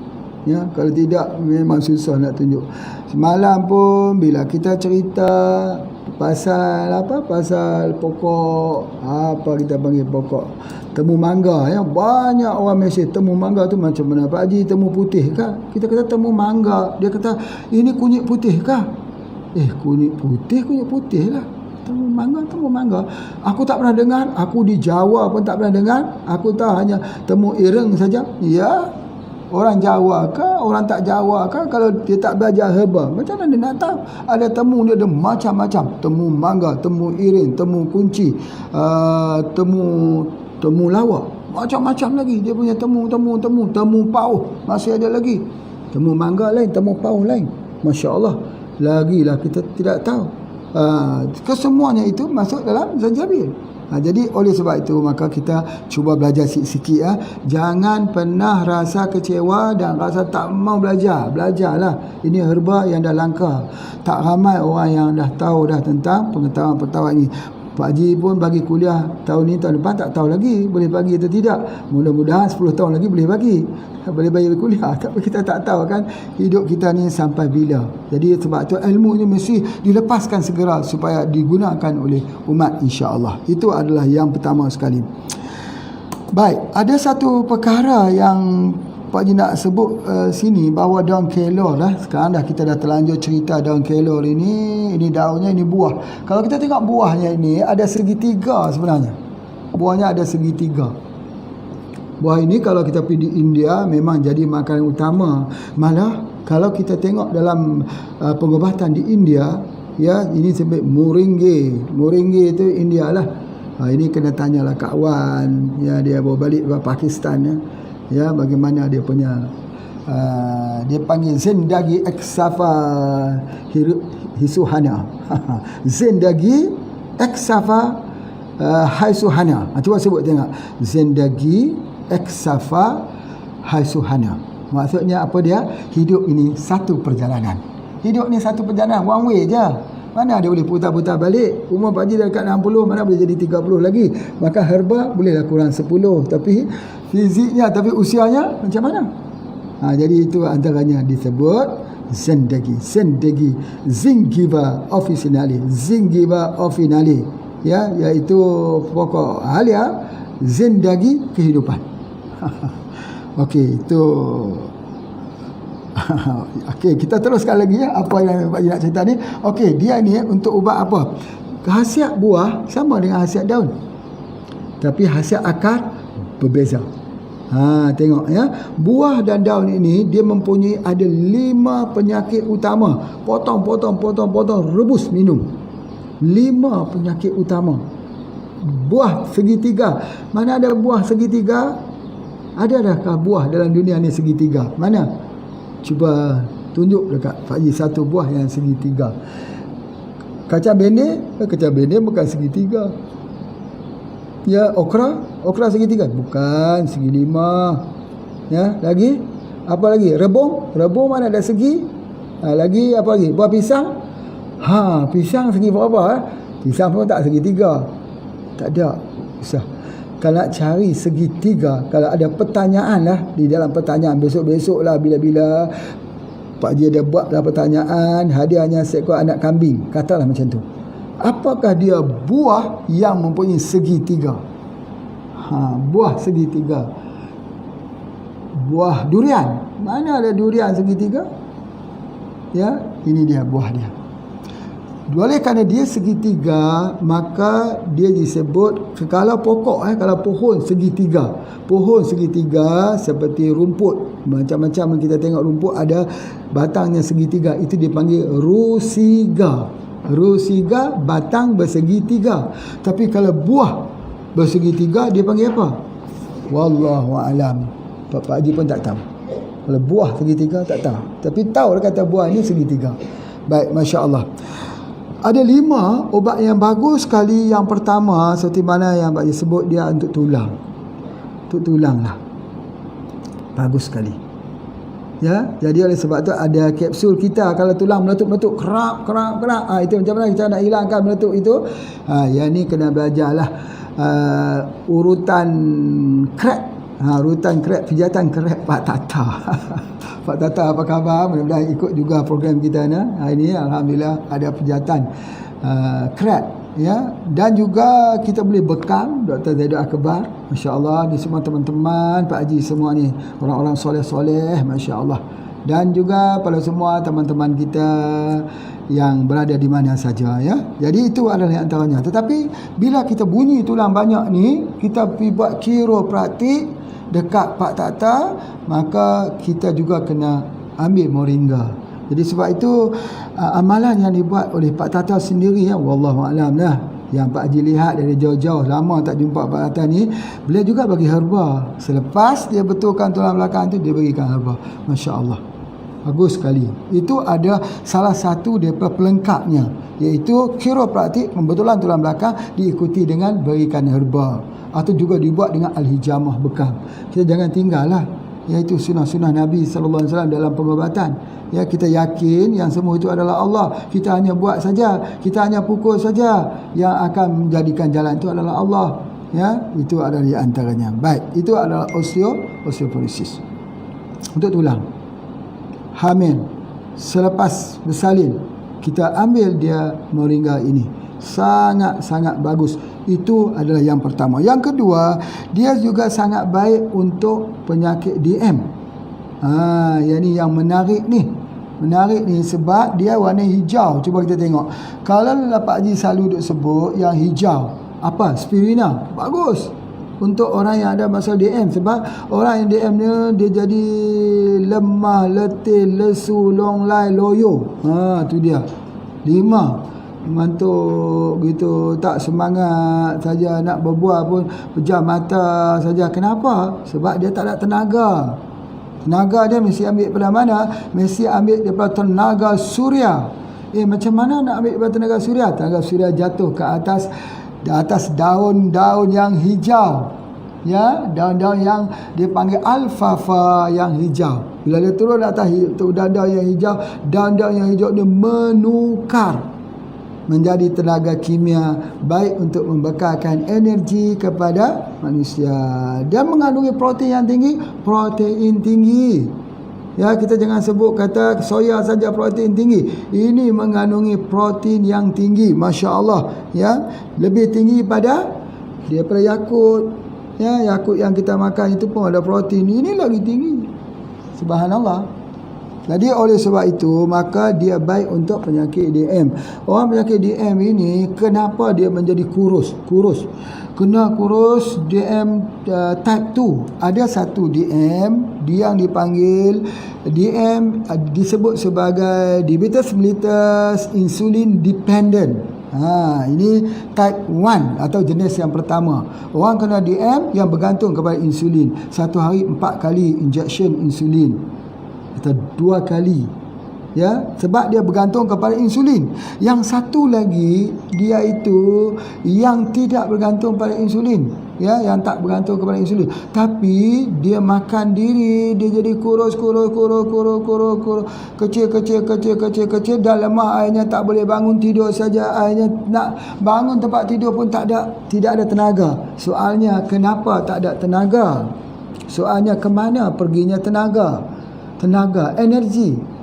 Speaker 1: Ya, kalau tidak memang susah nak tunjuk. Semalam pun bila kita cerita pasal pasal pokok kita panggil pokok temu mangga, ya, banyak orang mesej temu mangga tu macam mana Pak Haji, temu putih kah? Kita kata temu mangga, dia kata ini kunyit putih kah? Kunyit putih lah. Temu mangga. Aku tak pernah dengar. Aku di Jawa pun tak pernah dengar. Aku tahu hanya temu ireng saja. Ya, orang Jawa ke, orang tak Jawa ke, kalau dia tak belajar herba, macam mana dia nak tahu? Ada temu dia ada macam-macam. Temu mangga, temu ireng, temu kunci, temu lawak. Macam-macam lagi. Dia punya temu pauh. Masih ada lagi. Temu mangga lain, temu pauh lain. Masya Allah. Lagilah kita tidak tahu. Kesemuanya itu masuk dalam zanjabil. Jadi oleh sebab itu maka kita cuba belajar sikit-sikit ya. Jangan pernah rasa kecewa dan rasa tak mau belajar. Belajarlah. Ini herba yang dah langka. Tak ramai orang yang dah tahu dah tentang pengetahuan-pengetahuan ini. Pak Haji pun bagi kuliah tahun ni, tahun depan tak tahu lagi boleh bagi atau tidak. Mudah-mudahan 10 tahun lagi boleh bagi. Boleh bagi kuliah. Tapi kita tak tahu kan hidup kita ni sampai bila. Jadi sebab tu ilmu ni mesti dilepaskan segera supaya digunakan oleh umat, insya-Allah. Itu adalah yang pertama sekali. Baik, ada satu perkara yang Pak Haji nak sebut sini, bahawa daun kelor lah. Sekarang dah kita dah terlanjur cerita daun kelor ini daunnya, ini buah. Kalau kita tengok buahnya ini ada segitiga sebenarnya. Buahnya ada segitiga. Buah ini kalau kita pergi di India memang jadi makanan utama. Malah kalau kita tengok dalam pengobatan di India, ya, ini sebut moringa. Moringa itu India lah. Ini kena tanyalah kawan, ya, dia bawa balik dari Pakistan, ya, bagaimana dia punya dia panggil Zindagi Eksafa Hisuhana. Zindagi Eksafa Haisuhana. Cuba sebut tengok. Zindagi Eksafa Haisuhana. Maksudnya apa dia? Hidup ini satu perjalanan. Hidup ni satu perjalanan, one way je. Mana dia boleh putar-putar balik. Umur Pak Haji dah dekat 60, mana boleh jadi 30 lagi. Maka herba bolehlah kurang 10. Tapi fiziknya, tapi usianya macam mana? Jadi itu antaranya disebut Zindagi. Zindagi. Zingiba officinale. Zingiba offinale. Ya, iaitu pokok halia Zindagi kehidupan. Okey, itu okey, kita teruskan lagi ya apa yang Pak Haji nak cerita ni. Okey, dia ni untuk ubat apa? Khasiat buah sama dengan khasiat daun. Tapi khasiat akar berbeza. Tengok ya. Buah dan daun ini dia mempunyai ada 5 penyakit utama. Potong, rebus, minum. 5 penyakit utama. Buah segitiga. Mana ada buah segitiga? Adakah buah dalam dunia ni segitiga? Mana? Cuba tunjuk dekat Pak Haji satu buah yang segitiga. Kacang benir bukan segitiga. Ya, okra segitiga, bukan, segi 5. Ya, lagi apa lagi? Rebung mana ada segi? Lagi apa lagi? Buah pisang. Pisang segi berapa? Pisang pun tak segitiga. Tak ada. Susah. Kalau nak cari segitiga, kalau ada pertanyaan lah di dalam pertanyaan besok-besok lah, bila-bila Pak Haji ada buat dalam pertanyaan, hadiahnya seekor anak kambing, katalah macam tu. Apakah dia buah yang mempunyai segitiga? Buah segitiga. Buah durian. Mana ada durian segitiga? Ya, ini dia buah dia. Oleh kerana dia segitiga, maka dia disebut, kalau pokok kalau pohon segitiga. Pohon segitiga seperti rumput, macam-macam kita tengok rumput ada batangnya segitiga, itu dipanggil rusiga. Rusiga, batang bersegitiga. Tapi kalau buah bersegitiga dia panggil apa? Wallahu alam. Pak Haji pun tak tahu. Kalau buah segitiga tak tahu. Tapi tahu kata buah ni segitiga. Baik, masya-Allah. Ada 5 ubat yang bagus sekali. Yang pertama, seperti mana yang Pak Haji sebut, dia untuk tulang. Untuk tulang lah. Bagus sekali. Ya, jadi oleh sebab tu ada kapsul kita kalau tulang meletup-meletup kerak. Itu macam mana kita nak hilangkan meletup itu? Yang ni kena belajarlah urutan krep. Urutan krep, pijatan krep Pak Tata. Pak Tata apa khabar? Mudah-mudahan ikut juga program kita ni. Ini alhamdulillah ada pijatan krep, ya. Dan juga kita boleh bekam Dr. Zaidul Akbar, masya-Allah, di semua teman-teman Pak Haji semua ni orang-orang soleh-soleh, masya-Allah. Dan juga pada semua teman-teman kita yang berada di mana saja, ya. Jadi itu adalah antaranya. Tetapi bila kita bunyi tulang banyak ni, kita pergi buat kiropraktik dekat Pak Tata, maka kita juga kena ambil moringa. Jadi sebab itu amalan yang dibuat oleh Pak Tata sendiri, ya, wallahu alam lah. Yang Pak Haji lihat dari jauh-jauh, lama tak jumpa Pak Tata ni, beliau juga bagi herba. Selepas dia betulkan tulang belakang tu, dia bagikan herba. Masya-Allah. Bagus sekali. Itu ada salah satu daripada pelengkapnya. iaitu kiropraktik, pembetulan tulang belakang, diikuti dengan berikan herba atau juga dibuat dengan al-hijamah bekam. Kita jangan tinggallah, iaitu sunnah-sunnah Nabi sallallahu alaihi wasallam dalam pengobatan. Ya, kita yakin yang semua itu adalah Allah. Kita hanya buat saja, kita hanya pukul saja. Yang akan menjadikan jalan itu adalah Allah. Ya, itu adalah di antaranya. Baik, itu adalah osteoporosis. Untuk tulang, hamil, selepas bersalin, kita ambil dia moringa ini. Sangat-sangat bagus. Itu adalah yang pertama. Yang kedua, dia juga sangat baik untuk penyakit DM. Yang ni yang menarik ni. Menarik ni sebab dia warna hijau. Cuba kita tengok. Kalau Pak Haji selalu duk sebut yang hijau, apa? Spirina. Bagus untuk orang yang ada masalah DM. Sebab orang yang DM dia jadi lemah, letih, lesu, longlai, loyo. Tu dia. 5, mengantuk gitu, tak semangat saja, nak berbual pun pejam mata saja. Kenapa? Sebab dia tak ada tenaga. Tenaga dia mesti ambil pada mana? Mesti ambil daripada tenaga suria. Macam mana nak ambil daripada tenaga suria? Tenaga suria jatuh ke atas daun-daun yang hijau. Ya, daun-daun yang dia panggil alfalfa yang hijau. Bila dia turun atas daun-daun yang hijau, daun-daun yang hijau dia menukar menjadi tenaga kimia baik untuk membekalkan energi kepada manusia. Dia mengandungi protein yang tinggi. Ya, kita jangan sebut kata soya saja protein tinggi. Ini mengandungi protein yang tinggi, masya-Allah. Ya, lebih tinggi pada Yakult. Ya, Yakult yang kita makan itu pun ada protein. Ini lagi tinggi. Subhanallah. Jadi oleh sebab itu, maka dia baik untuk penyakit DM. Orang penyakit DM ini, kenapa dia menjadi kurus? Kena kurus DM type 2. Ada satu DM yang dipanggil DM, disebut sebagai diabetes mellitus insulin dependent. Ini type 1 atau jenis yang pertama. Orang kena DM yang bergantung kepada insulin. Satu hari 4 kali injection insulin atau 2 kali. Ya, sebab dia bergantung kepada insulin. Yang satu lagi, dia itu yang tidak bergantung pada insulin. Ya, yang tak bergantung kepada insulin. Tapi dia makan diri, dia jadi kurus, kecil, dah lemah, akhirnya tak boleh bangun tidur saja, akhirnya nak bangun tempat tidur pun tidak ada tenaga. Soalnya kenapa tak ada tenaga? Soalnya ke mana perginya tenaga, energi.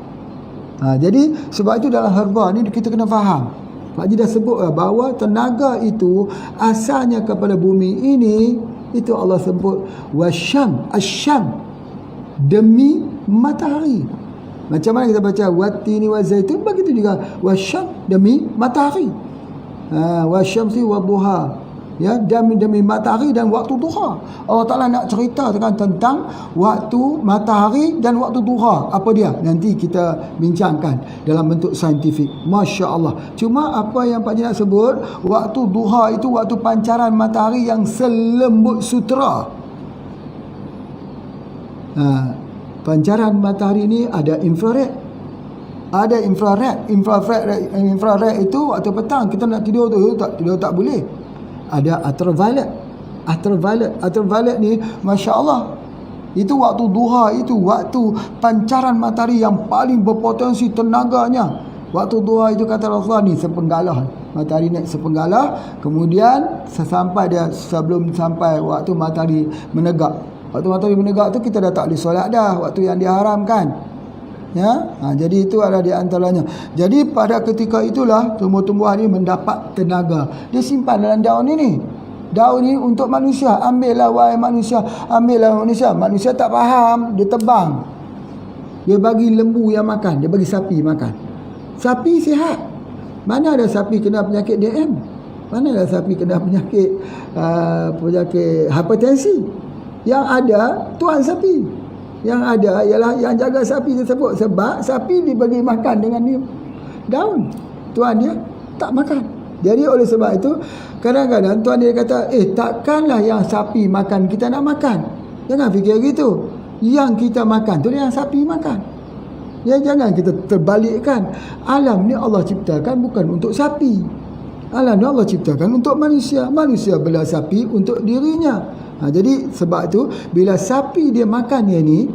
Speaker 1: Jadi sebab itu dalam herba ni kita kena faham. Pak Haji dah sebut bahawa tenaga itu asalnya kepada bumi ini. Itu Allah sebut wasyam, asyam, demi matahari. Macam mana kita baca watini wa zaitun, begitu juga wasyam, demi matahari. Wasyamsi wa duha. Ya, demi matahari dan waktu duha. Allah Ta'ala nak cerita tentang waktu matahari dan waktu duha. Apa dia? Nanti kita bincangkan dalam bentuk saintifik. Masya Allah. Cuma apa yang Pak Haji nak sebut, waktu duha itu waktu pancaran matahari yang selembut sutera. Pancaran matahari ini ada infrared. Infrared itu waktu petang kita nak tidur tu tidur tak boleh. Ada ultraviolet ni, Masya Allah, itu waktu duha, itu waktu pancaran matahari yang paling berpotensi tenaganya. Waktu duha itu kata Rasulullah ni sepenggalah, matahari naik sepenggalah, kemudian sebelum sampai waktu matahari menegak. Waktu matahari menegak tu kita dah tak boleh solat dah, waktu yang diharamkan. Ya, jadi itu adalah di antaranya. Jadi pada ketika itulah tumbuh-tumbuhan ini mendapat tenaga. Dia simpan dalam daun ini. Daun ini untuk manusia. Ambillah wahai manusia. Manusia tak faham, dia tebang. Dia bagi lembu yang makan, dia bagi sapi makan. Sapi sihat. Mana ada sapi kena penyakit DM? Mana ada sapi kena penyakit hipertensi? Yang ada tuan sapi. Yang ada ialah yang jaga sapi tersebut. Sebab sapi dibagi makan dengan ni daun, tuan dia tak makan. Jadi oleh sebab itu, kadang-kadang tuan dia kata, takkanlah yang sapi makan kita nak makan. Jangan fikir gitu. Yang kita makan tu yang sapi makan. Ya, jangan kita terbalikkan. Alam ni Allah ciptakan bukan untuk sapi. Alam ni Allah ciptakan untuk manusia. Manusia belah sapi untuk dirinya. Jadi sebab tu bila sapi dia makan yang ni,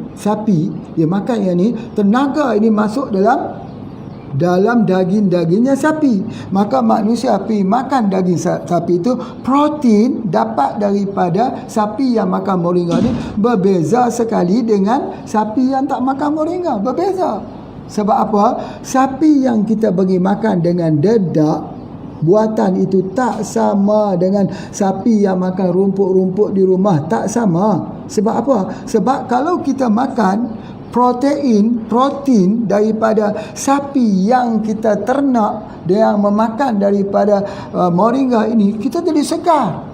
Speaker 1: tenaga ini masuk dalam daging-dagingnya sapi. Maka manusia pergi makan daging sapi itu, protein dapat daripada sapi yang makan moringa ni berbeza sekali dengan sapi yang tak makan moringa. Berbeza. Sebab apa? Sapi yang kita bagi makan dengan dedak, buatan itu tak sama dengan sapi yang makan rumput-rumput di rumah. Tak sama. Sebab apa? Sebab kalau kita makan protein daripada sapi yang kita ternak, dia yang memakan daripada moringa ini, kita jadi segar.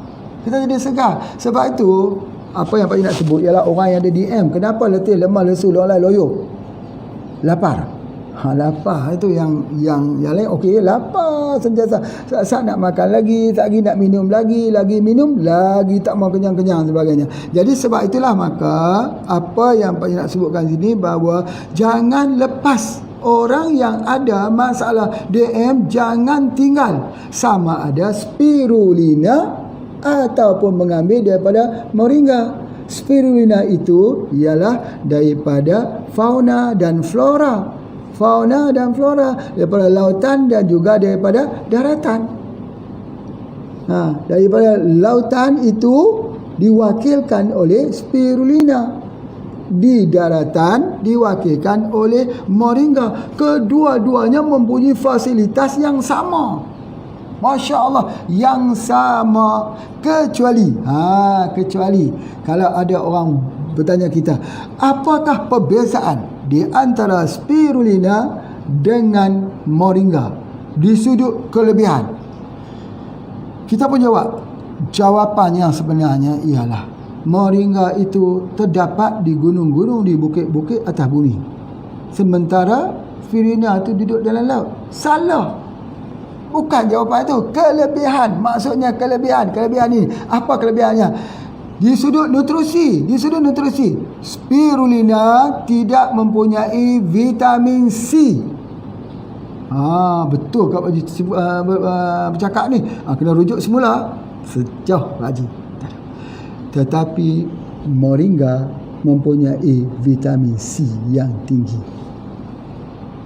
Speaker 1: Sebab itu apa yang Pak Ina nak sebut ialah orang yang ada DM, kenapa letih lemah lesu lolai loyo? Lapar. Lapar itu yang lain okey, lapar sentiasa. Saat nak makan lagi, tak lagi nak minum lagi minum lagi, tak mau kenyang-kenyang sebagainya. Jadi sebab itulah maka apa yang Pak nak sebutkan sini, bahawa jangan lepas orang yang ada masalah DM, jangan tinggal, sama ada spirulina ataupun mengambil daripada moringa. Spirulina itu ialah daripada fauna dan flora daripada lautan dan juga daripada daratan. Daripada lautan itu diwakilkan oleh spirulina, di daratan diwakilkan oleh moringa. Kedua-duanya mempunyai fasilitas yang sama. Masya Allah, yang sama. Kecuali kalau ada orang bertanya kita, apakah perbezaan di antara spirulina dengan moringa di sudut kelebihan? Kita pun jawapannya sebenarnya ialah moringa itu terdapat di gunung-gunung, di bukit-bukit atas bumi, sementara spirulina itu duduk dalam laut. Salah. Bukan jawapan itu. Kelebihan. Maksudnya kelebihan ini. Apa kelebihannya? Di sudut nutrisi, spirulina tidak mempunyai vitamin C. Betul Kak Haji bercakap ni. Kena rujuk semula. Sejauh Pak Haji. Tetapi moringa mempunyai vitamin C yang tinggi.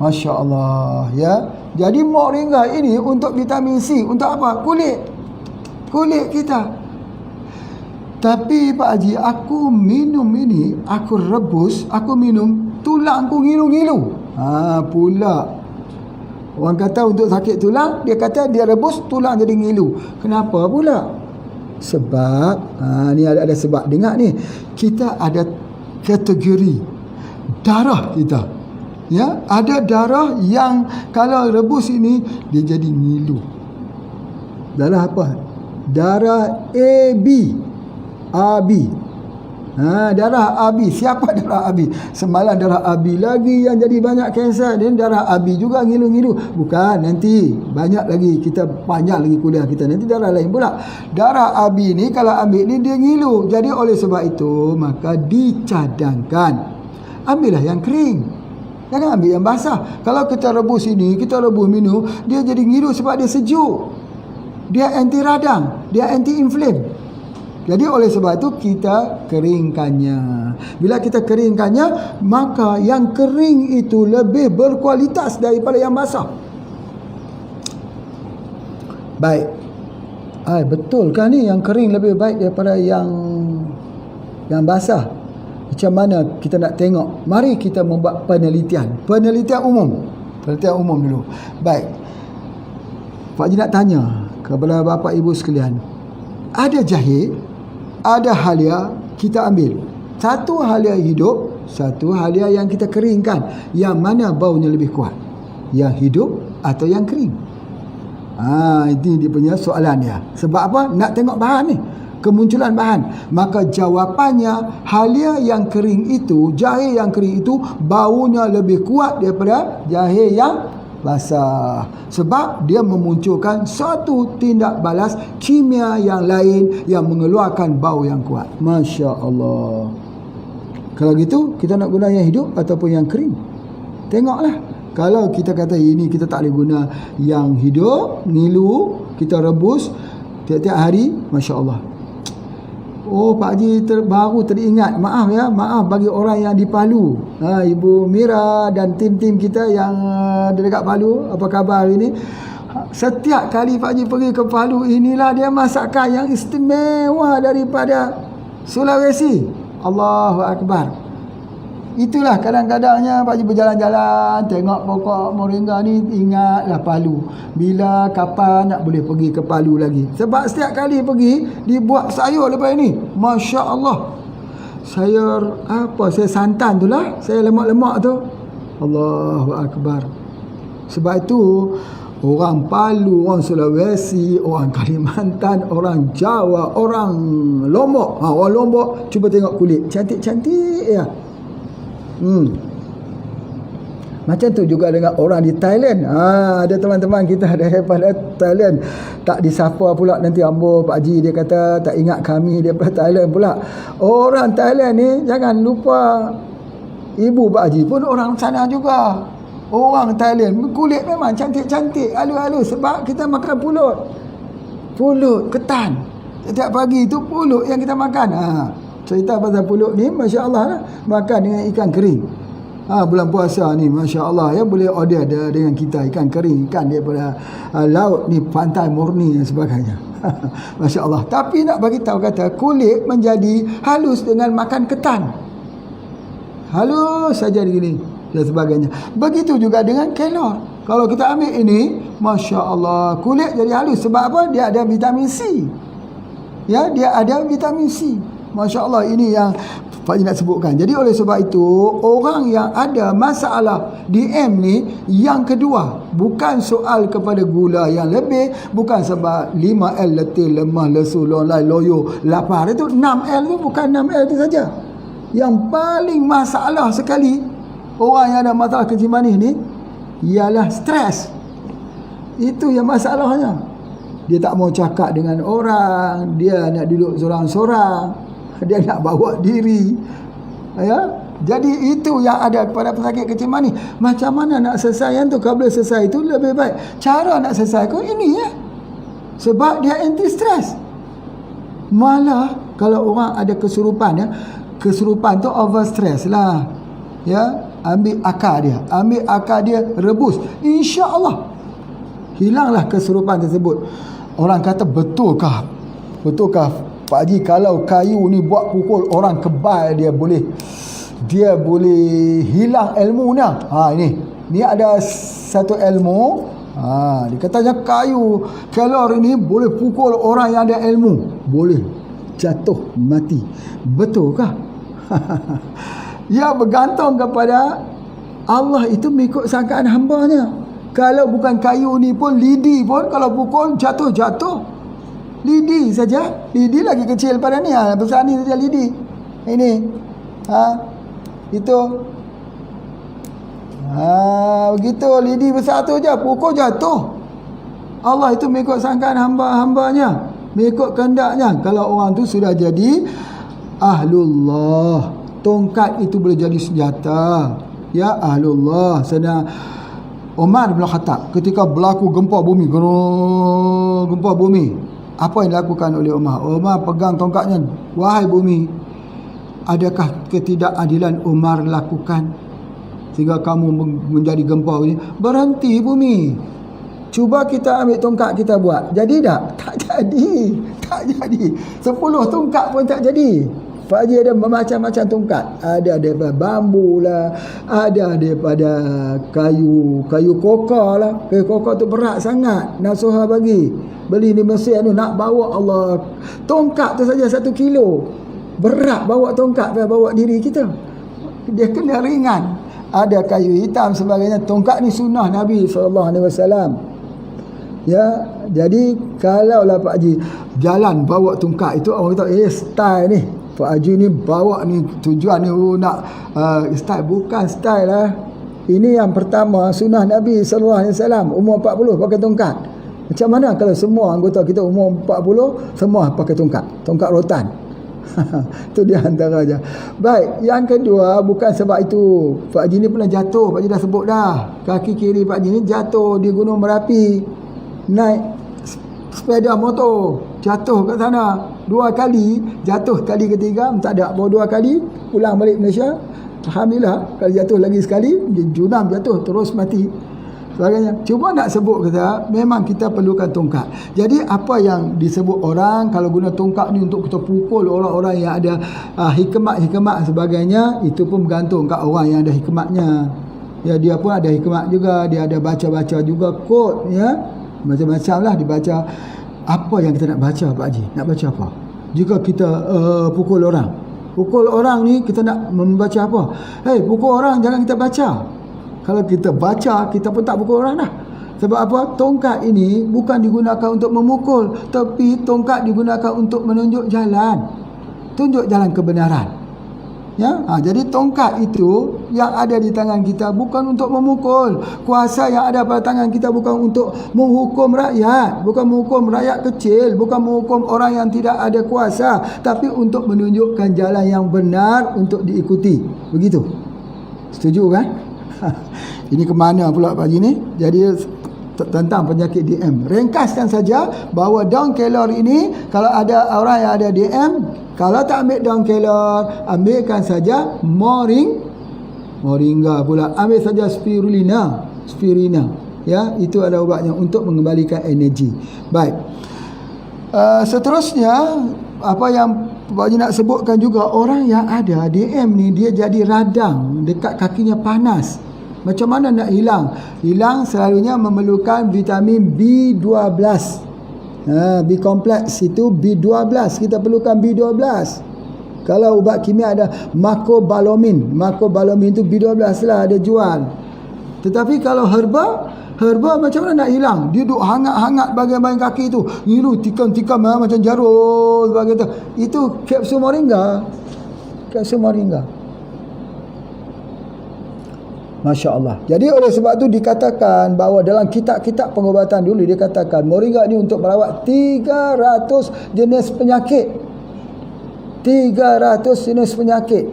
Speaker 1: Masya Allah, ya. Jadi moringa ini untuk vitamin C. Untuk apa? Kulit kita. Tapi Pak Haji, aku minum ini, aku rebus, aku minum, tulangku ngilu-ngilu. Pula orang kata untuk sakit tulang, dia kata dia rebus, tulang jadi ngilu. Kenapa pula? Sebab ni ada sebab. Dengar ni, kita ada kategori darah kita. Ya, ada darah yang kalau rebus ini dia jadi ngilu. Darah apa? Darah AB. Darah AB. Siapa darah AB? Semalam darah AB lagi yang jadi banyak kanser, dan darah AB juga ngilu-ngilu. Bukan, nanti banyak lagi, kita panjang lagi kuliah kita, nanti darah lain pula. Darah AB ni kalau ambil ni dia ngilu. Jadi oleh sebab itu maka dicadangkan, ambillah yang kering, jangan ambil yang basah. Kalau kita rebus ini, kita rebus minum, dia jadi ngilu sebab dia sejuk, dia anti radang, dia anti inflame. Jadi oleh sebab itu kita keringkannya. Bila kita keringkannya, maka yang kering itu lebih berkualitas daripada yang basah. Baik. Betul kan ni, yang kering lebih baik daripada yang basah? Macam mana kita nak tengok? Mari kita membuat penelitian umum dulu. Baik. Pak Haji nak tanya kepada bapa ibu sekalian, ada jahe, ada halia, kita ambil. Satu halia hidup, satu halia yang kita keringkan. Yang mana baunya lebih kuat? Yang hidup atau yang kering? Ini dia punya soalan dia. Sebab apa? Nak tengok bahan ni, kemunculan bahan. Maka jawapannya, halia yang kering itu, jahe yang kering itu baunya lebih kuat daripada jahe yang basah. Sebab dia memunculkan satu tindak balas kimia yang lain yang mengeluarkan bau yang kuat. Masya Allah. Kalau gitu, kita nak guna yang hidup ataupun yang kering? Tengoklah. Kalau kita kata ini kita tak boleh guna yang hidup, nilu, kita rebus tiap-tiap hari, Masya Allah. Oh, Pak Haji baru teringat, maaf bagi orang yang di Palu, Ibu Mira dan tim-tim kita yang dekat Palu, apa khabar hari ini? Setiap kali Pak Haji pergi ke Palu, inilah dia masakan yang istimewa daripada Sulawesi. Allahu Akbar. Itulah kadang-kadangnya Pak Haji berjalan-jalan, tengok pokok moringa ni, ingatlah Palu. Bila, kapan nak boleh pergi ke Palu lagi. Sebab setiap kali pergi, dibuat sayur lepas ini. Masya Allah. Sayur, saya santan tu lah. Saya lemak-lemak tu. Allahu Akbar. Sebab itu, orang Palu, orang Sulawesi, orang Kalimantan, orang Jawa, orang Lombok. Orang Lombok, cuba tengok kulit. Cantik-cantik ya. Macam tu juga dengan orang di Thailand. Ada teman-teman kita daripada Thailand tak disapa pula, nanti ambo Pak Haji dia kata tak ingat kami daripada Thailand pula. Orang Thailand ni jangan lupa, ibu Pak Haji pun orang sana juga. Orang Thailand kulit memang cantik-cantik, halus-halus, sebab kita makan pulut ketan. Setiap pagi tu pulut yang kita makan. Cerita pasal pulut ni, Masya Allah lah, makan dengan ikan kering. Bulan puasa ni, Masya Allah ya, boleh order dengan kita ikan kering, ikan daripada laut ni, pantai murni dan sebagainya. Masya Allah. Tapi nak bagi tahu kata kulit menjadi halus dengan makan ketan. Halus saja begini dan sebagainya. Begitu juga dengan kelor. Kalau kita ambil ini, Masya Allah, kulit jadi halus. Sebab apa? Dia ada vitamin C. Ya, dia ada vitamin C. Masya Allah, ini yang Pak Haji nak sebutkan. Jadi oleh sebab itu, orang yang ada masalah DM ni, yang kedua, bukan soal kepada gula yang lebih, bukan sebab 5L letih, lemah, lesu, longlai, loyo, lapar. Itu 6L tu bukan 6L tu saja. Yang paling masalah sekali orang yang ada masalah kencing manis ni ialah stres. Itu yang masalahnya. Dia tak mau cakap dengan orang, dia nak duduk sorang-sorang, dia nak bawa diri, ya. Jadi itu yang ada pada pesakit kencing manis. Macam mana nak selesai yang tu? Kalau boleh selesai itu lebih baik. Cara nak selesai kau ini ya. Sebab dia anti stres. Malah kalau orang ada kesurupan ya, kesurupan tu over stress lah. Ya, ambil akar dia, rebus. Insya-Allah hilanglah kesurupan tersebut. Orang kata betulkah Pak Haji, kalau kayu ni buat pukul orang kebal, dia boleh hilang ilmunya. Ini ada satu ilmu. Dia katanya kayu kelor ini boleh pukul orang yang ada ilmu, boleh jatuh mati. Betulkah? Ya, bergantung kepada Allah, itu mengikut sangkaan hambanya. Kalau bukan kayu ni pun, lidi pun kalau pukul jatuh. Lidi saja, lidi lagi kecil pada ni, besar ni saja lidi. Ini, itu, begitu, lidi besar tu je, pukul jatuh. Allah itu mengikut sangkaan hamba-hambanya, mengikut kehendaknya. Kalau orang tu sudah jadi ahlullah, tongkat itu boleh jadi senjata. Ya, ahlullah. Sedang Umar bin Khattab ketika berlaku gempa bumi, apa yang dilakukan oleh Umar? Umar pegang tongkatnya, wahai bumi, adakah ketidakadilan Umar lakukan sehingga kamu menjadi gempa ini? Berhenti bumi, cuba kita ambil tongkat kita buat. Jadi tak jadi. 10 tongkat pun tak jadi. Pak Haji ada macam-macam tongkat. Ada daripada bambu lah, ada daripada kayu kokor lah. Kayu kokor tu berat sangat, Nasuha bagi beli di Mesir tu, nak bawa Allah, tongkat tu saja 1 kilo. Berat bawa tongkat, bawa diri kita. Dia kena ringan. Ada kayu hitam sebagainya. Tongkat ni sunnah Nabi SAW. Ya, jadi kalaulah Pak Haji jalan bawa tongkat itu, orang kata style ni Pak Haji ni bawa ni, tujuan ni nak style. Bukan style lah. Ini yang pertama, sunnah Nabi SAW. Umur 40 pakai tongkat. Macam mana kalau semua anggota kita umur 40 semua pakai tongkat rotan? Itu dia antaranya. Baik, yang kedua bukan sebab itu. Pak Haji ni pernah jatuh, Pak Haji dah sebut dah. Kaki kiri Pak Haji ni jatuh di Gunung Merapi. Naik sepeda motor, jatuh kat sana 2 kali, jatuh kali ketiga tak ada, baru 2 kali pulang balik Malaysia. Alhamdulillah, kalau jatuh lagi sekali, junam jatuh terus mati. Sebagainya. Cuma nak sebut kata memang kita perlukan tongkat. Jadi apa yang disebut orang kalau guna tongkat ni untuk kita pukul orang-orang yang ada hikmat-hikmat sebagainya, itu pun bergantung kat orang yang ada hikmatnya. Ya, dia pun ada hikmat juga, dia ada baca-baca juga quote, ya. Macam-macam lah dibaca. Apa yang kita nak baca Pak Haji? Nak baca apa? Jika kita pukul orang ni kita nak membaca apa? Pukul orang jangan kita baca. Kalau kita baca, kita pun tak pukul orang dah. Sebab apa? Tongkat ini bukan digunakan untuk memukul, tapi tongkat digunakan untuk menunjuk jalan. Tunjuk jalan kebenaran. Ya? Jadi tongkat itu yang ada di tangan kita bukan untuk memukul. Kuasa yang ada pada tangan kita bukan untuk menghukum rakyat, bukan menghukum rakyat kecil, bukan menghukum orang yang tidak ada kuasa, tapi untuk menunjukkan jalan yang benar untuk diikuti. Begitu. Setuju kan? Ini ke mana pula Pak Haji ni? Jadi tentang penyakit DM. Ringkaskan saja bahawa daun kelor ini, kalau ada orang yang ada DM, kalau tak ambil daun kelor, ambilkan saja moringa pula. Ambil saja spirulina. Ya, itu ada ubatnya untuk mengembalikan energi. Baik. Seterusnya, apa yang Pak Haji nak sebutkan juga, orang yang ada DM ni dia jadi radang dekat kakinya panas. Macam mana nak hilang? Hilang selalunya memerlukan vitamin B12. B kompleks itu B12. Kita perlukan B12. Kalau ubat kimia ada Macobalamin. Macobalamin itu B12 lah ada jual. Tetapi kalau herba macam mana nak hilang? Dia duduk hangat-hangat bahagian-bahagian kaki itu. Ngilu tikam-tikam macam jarum sebagainya. Itu kapsul moringa. Kapsul moringa. Masya Allah. Jadi oleh sebab itu dikatakan bahawa dalam kitab-kitab pengobatan dulu dikatakan moringa ni untuk merawat 300 jenis penyakit. 300 jenis penyakit.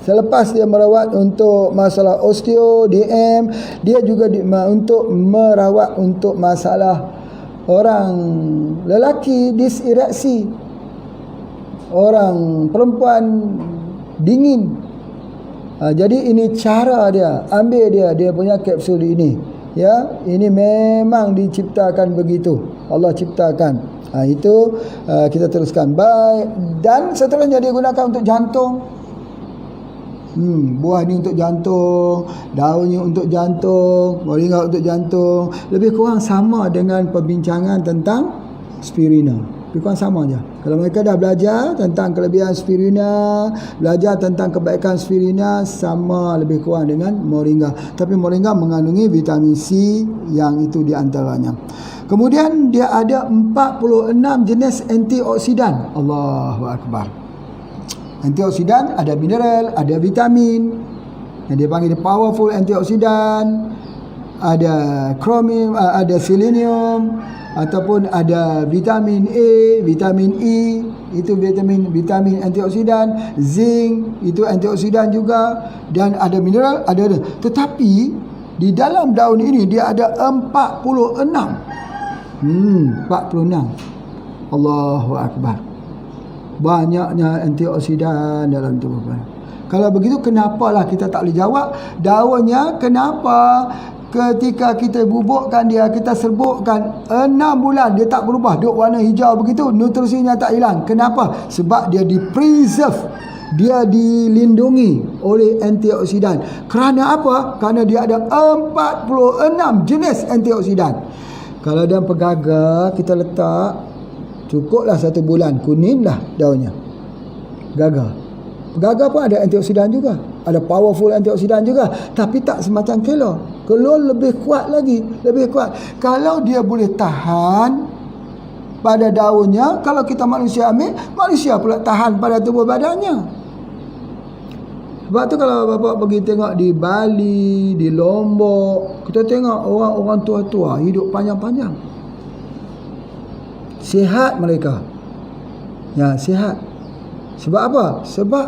Speaker 1: Selepas dia merawat untuk masalah osteo, DM, dia juga untuk merawat untuk masalah orang lelaki disereksi, orang perempuan dingin. Jadi ini cara dia, ambil dia punya kapsul ini. Ya, ini memang diciptakan begitu. Allah ciptakan. Itu kita teruskan. Baik, dan seterusnya dia gunakan untuk jantung. Buah ni untuk jantung, daunnya untuk jantung, moringa untuk jantung. Lebih kurang sama dengan perbincangan tentang spirulina. Lebih kurang sama je. Kalau mereka dah belajar tentang kelebihan spirulina, belajar tentang kebaikan spirulina, sama lebih kurang dengan moringa. Tapi moringa mengandungi vitamin C yang itu di antaranya. Kemudian dia ada 46 jenis antioksidan. Allahu Akbar. Antioksidan ada mineral, ada vitamin, yang dia panggil powerful antioksidan, ada chromium, ada selenium, ataupun ada vitamin A, vitamin E, itu vitamin antioksidan, zinc, itu antioksidan juga, dan ada mineral, ada. Tetapi di dalam daun ini dia ada 46. 46. Allahu Akbar. Banyaknya antioksidan dalam tubuh. Kalau begitu, kenapalah kita tak boleh jawab daunnya kenapa ketika kita bubukkan dia, kita serbukkan 6 bulan dia tak berubah, duk warna hijau begitu, nutrisinya tak hilang. Kenapa? Sebab dia di-preserve, dia dilindungi oleh antioksidan. Kerana apa? Kerana dia ada 46 jenis antioksidan. Kalau dalam pegaga kita letak, cukuplah 1 bulan, kuning dah daunnya. Gagal pun ada antioksidan juga, ada powerful antioksidan juga, tapi tak semacam kelor. Kelor lebih kuat lagi, lebih kuat. Kalau dia boleh tahan pada daunnya, kalau kita manusia ambil, manusia pula tahan pada tubuh badannya. Sebab tu kalau bapa pergi tengok di Bali, di Lombok, kita tengok orang-orang tua-tua hidup panjang-panjang. Sihat mereka. Ya, sihat. Sebab apa? Sebab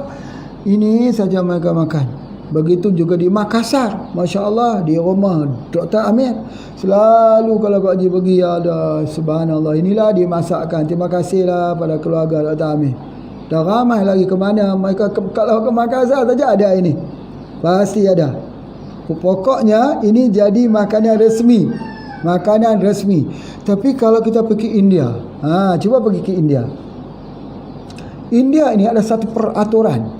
Speaker 1: ini saja mereka makan. Begitu juga di Makassar, Masya Allah, di rumah Dr. Amir, selalu kalau Pak Haji pergi ada, subhanallah, inilah dimasakkan. Terima kasihlah pada keluarga Dr. Amir. Dah ramai lagi ke mana mereka kalau ke Makassar saja ada ini, pasti ada. Pokoknya ini jadi makanan resmi, makanan resmi. Tapi kalau kita pergi India, cuba pergi ke India. India ini ada satu peraturan.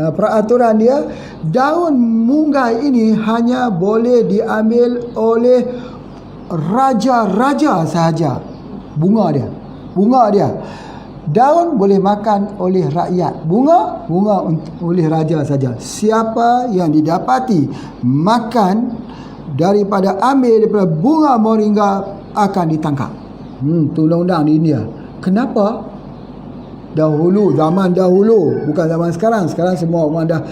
Speaker 1: Peraturan dia, daun munggai ini hanya boleh diambil oleh raja-raja sahaja. Bunga dia. Daun boleh makan oleh rakyat. Bunga oleh raja saja. Siapa yang didapati makan daripada bunga moringa akan ditangkap. Itu undang-undang di India. Kenapa? Zaman dahulu, bukan zaman sekarang. Sekarang semua orang dah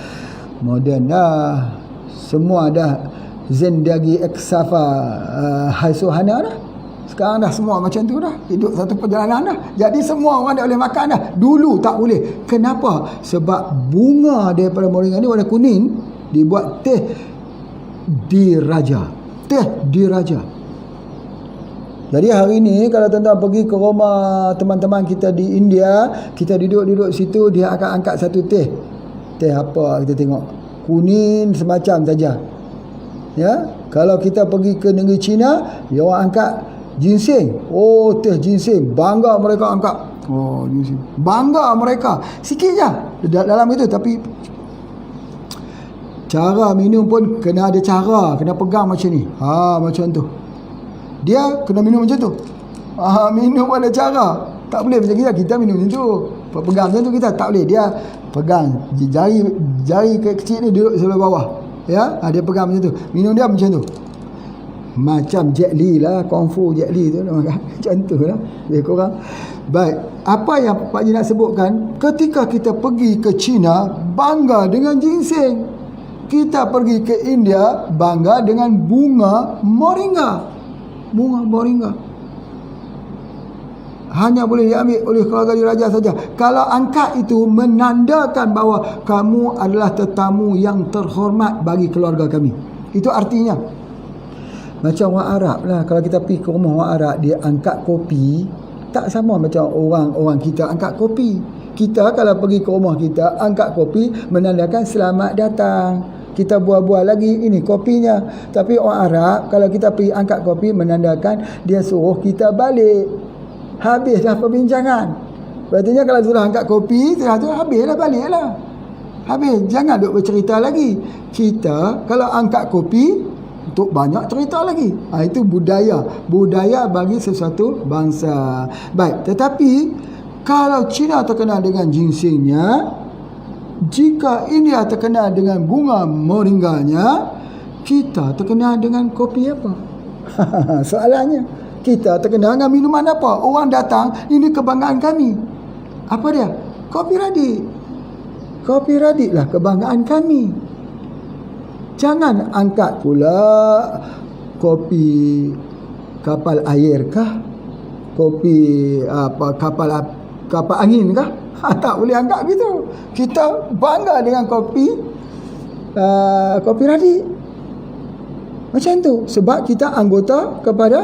Speaker 1: moden dah. Semua dah zindagi eksafa haisuhana dah. Sekarang dah semua macam tu dah. Hidup satu perjalanan dah. Jadi semua orang dah boleh makan dah. Dulu tak boleh. Kenapa? Sebab bunga daripada moringa ni warna kuning, dibuat teh diraja. Jadi hari ni kalau tuan-tuan pergi ke rumah teman-teman kita di India, kita duduk-duduk situ, dia akan angkat satu teh. Teh apa kita tengok? Kuning semacam saja. Ya, kalau kita pergi ke negeri China, dia orang angkat ginseng. Oh, teh ginseng. Bangga mereka angkat. Oh, ginseng. Bangga mereka. Sikit je dalam itu, tapi cara minum pun kena ada cara, kena pegang macam ni. Macam tu. Dia kena minum macam tu. Minum ada cara. Tak boleh macam kita minum macam tu. Pegang macam tu kita tak boleh. Dia pegang jari kecil ni duduk sebelah bawah. Ya, dia pegang macam tu. Minum dia macam tu. Macam Jet Li lah, Kung Fu Jet Li tu macam tu lah. Lebih kurang. Baik, apa yang Pak Haji nak sebutkan, ketika kita pergi ke China bangga dengan ginseng. Kita pergi ke India bangga dengan bunga moringa. Hanya boleh diambil oleh keluarga diraja saja. Kalau angkat itu menandakan bahawa kamu adalah tetamu yang terhormat bagi keluarga kami. Itu artinya. Macam orang Arab lah. Kalau kita pergi ke rumah orang Arab, dia angkat kopi, tak sama macam orang kita angkat kopi. Kita kalau pergi ke rumah kita, angkat kopi menandakan selamat datang. Kita buah-buah lagi, ini kopinya. Tapi orang Arab, kalau kita pergi angkat kopi, menandakan dia suruh kita balik. Habis dah perbincangan. Berarti kalau sudah angkat kopi, setelah tu habis dah, balik lah. Habis, jangan duk bercerita lagi. Kita kalau angkat kopi, untuk banyak cerita lagi. Itu budaya bagi sesuatu bangsa. Baik, tetapi kalau China terkenal dengan ginsengnya, jika India terkenal dengan bunga moringanya, kita terkenal dengan kopi apa? Soalannya, kita terkenal dengan minuman apa? Orang datang, ini kebanggaan kami. Apa dia? Kopi Radik. Kopi Radik lah kebanggaan kami. Jangan angkat pula kopi kapal air kah? Kopi kapal angin kah? Tak boleh angkat gitu. Kita bangga dengan kopi Radik. Macam tu. Sebab kita anggota kepada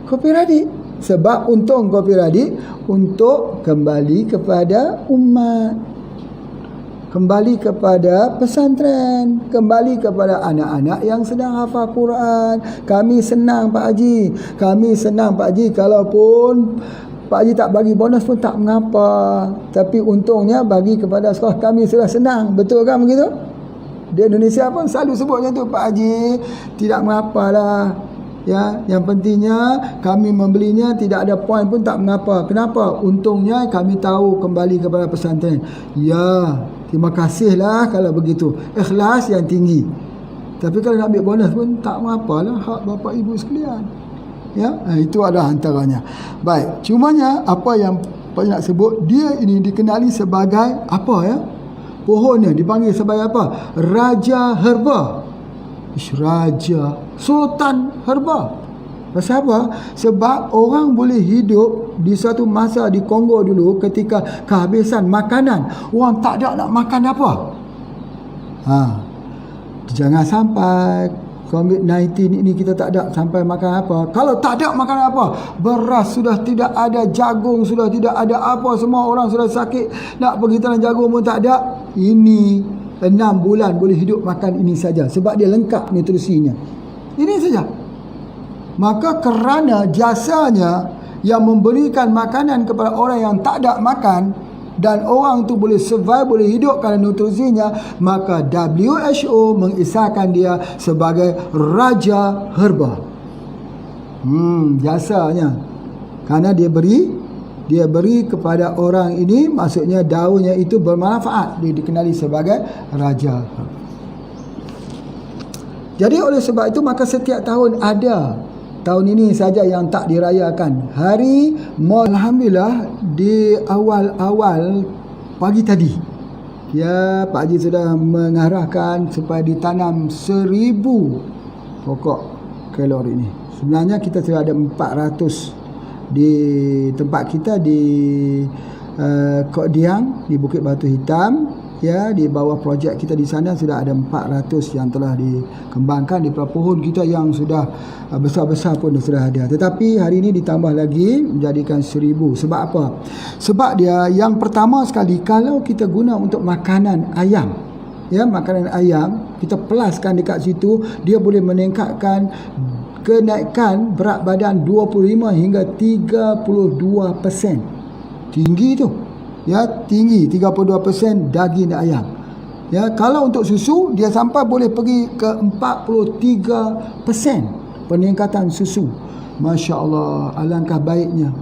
Speaker 1: Kopi Radik. Sebab untung Kopi Radik untuk kembali kepada umat, kembali kepada pesantren, kembali kepada anak-anak yang sedang hafal Quran. Kami senang Pak Haji. Kalaupun Pak Haji tak bagi bonus pun tak mengapa. Tapi untungnya bagi kepada sekolah kami sudah senang. Betul kan begitu? Di Indonesia pun selalu sebut macam tu, Pak Haji, tidak mengapalah. Ya, yang pentingnya kami membelinya tidak ada poin pun tak mengapa. Kenapa? Untungnya kami tahu kembali kepada pesantren. Ya, terima kasihlah kalau begitu. Ikhlas yang tinggi. Tapi kalau nak ambil bonus pun tak mengapalah, hak bapa ibu sekalian. Ya, itu adalah antaranya. Baik, cumanya apa yang Pak nak sebut, dia ini dikenali sebagai apa ya? Pohonnya dipanggil sebagai apa? Raja herba. Raja, Sultan herba. Pasal apa? Sebab orang boleh hidup di suatu masa di Kongo dulu ketika kehabisan makanan. Orang tak ada nak makan apa. Jangan sampai COVID-19 ini kita tak ada sampai makan apa. Kalau tak ada makan apa, beras sudah tidak ada, jagung sudah tidak ada, apa semua orang sudah sakit, nak pergi tanam jagung pun tak ada. Ini 6 bulan boleh hidup makan ini saja sebab dia lengkap nutrisinya. Ini saja. Maka kerana jasanya yang memberikan makanan kepada orang yang tak ada makan dan orang tu boleh survive, boleh hidup kerana nutrisinya, maka WHO mengisahkan dia sebagai raja herba. Jasanya. Kerana dia beri kepada orang ini, maksudnya daunnya itu bermanfaat, dia dikenali sebagai raja herba. Jadi oleh sebab itu maka setiap tahun ada, tahun ini saja yang tak dirayakan, Hari Maulid. Alhamdulillah di awal-awal pagi tadi, ya, Pak Haji sudah mengarahkan supaya ditanam 1000 pokok kelor ini. Sebenarnya kita sudah ada 400 di tempat kita di Kok Diang di Bukit Batu Hitam. Ya, di bawah projek kita di sana sudah ada 400 yang telah dikembangkan. Di pohon kita yang sudah besar-besar pun sudah ada. Tetapi hari ini ditambah lagi menjadikan 1000. Sebab apa? Sebab dia yang pertama sekali, kalau kita guna untuk makanan ayam, ya, makanan ayam, kita pelaskan dekat situ, dia boleh meningkatkan kenaikan berat badan 25 hingga 32%. Tinggi tu. Ya, tinggi 32% daging ayam. Ya, kalau untuk susu dia sampai boleh pergi ke 43% peningkatan susu. Masya-Allah, alangkah baiknya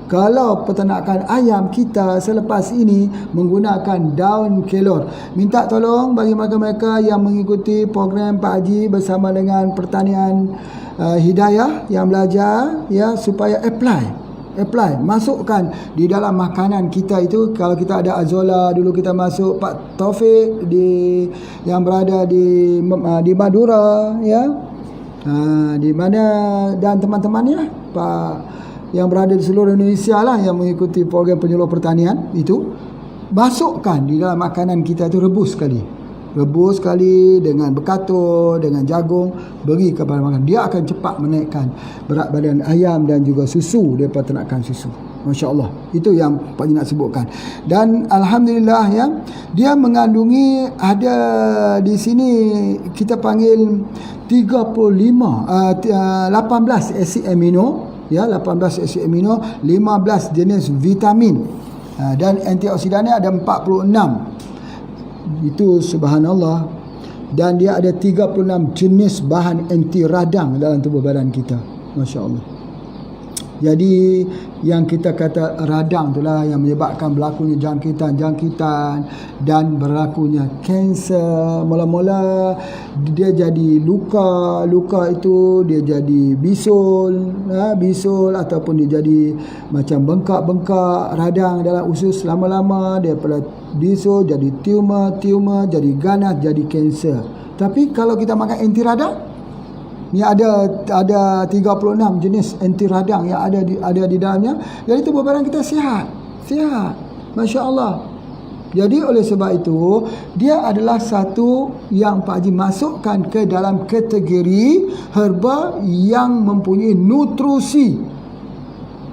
Speaker 1: kalau peternakan ayam kita selepas ini menggunakan daun kelor. Minta tolong bagi mereka-mereka yang mengikuti program Pak Haji bersama dengan Pertanian Hidayah yang belajar, ya, supaya apply, masukkan di dalam makanan kita itu. Kalau kita ada azola, dulu kita masuk Pak Taufik yang berada di Madura, ya, di mana, dan teman-temannya Pak yang berada di seluruh Indonesia lah yang mengikuti program penyuluh pertanian itu, masukkan di dalam makanan kita itu, rebus sekali dengan bekatur, dengan jagung, beri kepada makan. Dia akan cepat menaikkan berat badan ayam dan juga susu daripada ternakan susu. Masya Allah. Itu yang Pak Haji nak sebutkan. Dan Alhamdulillah, ya, dia mengandungi, ada di sini kita panggil 18 asid amino, ya, 18 asid amino, 15 jenis vitamin, dan antioksidannya ada 46. Itu subhanallah. Dan dia ada 36 jenis bahan anti radang dalam tubuh badan kita. Masya Allah. Jadi yang kita kata radang itulah yang menyebabkan berlakunya jangkitan dan berlakunya kanser. Mula-mula dia jadi luka itu dia jadi bisul ataupun dia jadi macam bengkak-bengkak radang dalam usus. Lama-lama daripada bisul jadi tumor, jadi ganas, jadi kanser. Tapi kalau kita makan anti radang, ni ada 36 jenis anti radang yang ada di dalamnya. Jadi tubuh badan kita sihat. Masya Allah. Jadi oleh sebab itu dia adalah satu yang Pak Haji masukkan ke dalam kategori herba yang mempunyai nutrisi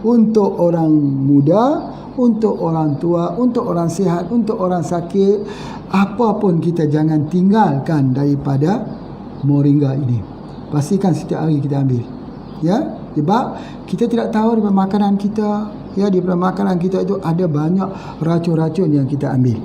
Speaker 1: untuk orang muda, untuk orang tua, untuk orang sihat, untuk orang sakit. Apapun kita jangan tinggalkan daripada moringa ini. Pastikan setiap hari kita ambil, ya, sebab kita tidak tahu daripada makanan kita, ya, daripada makanan kita itu ada banyak racun-racun yang kita ambil,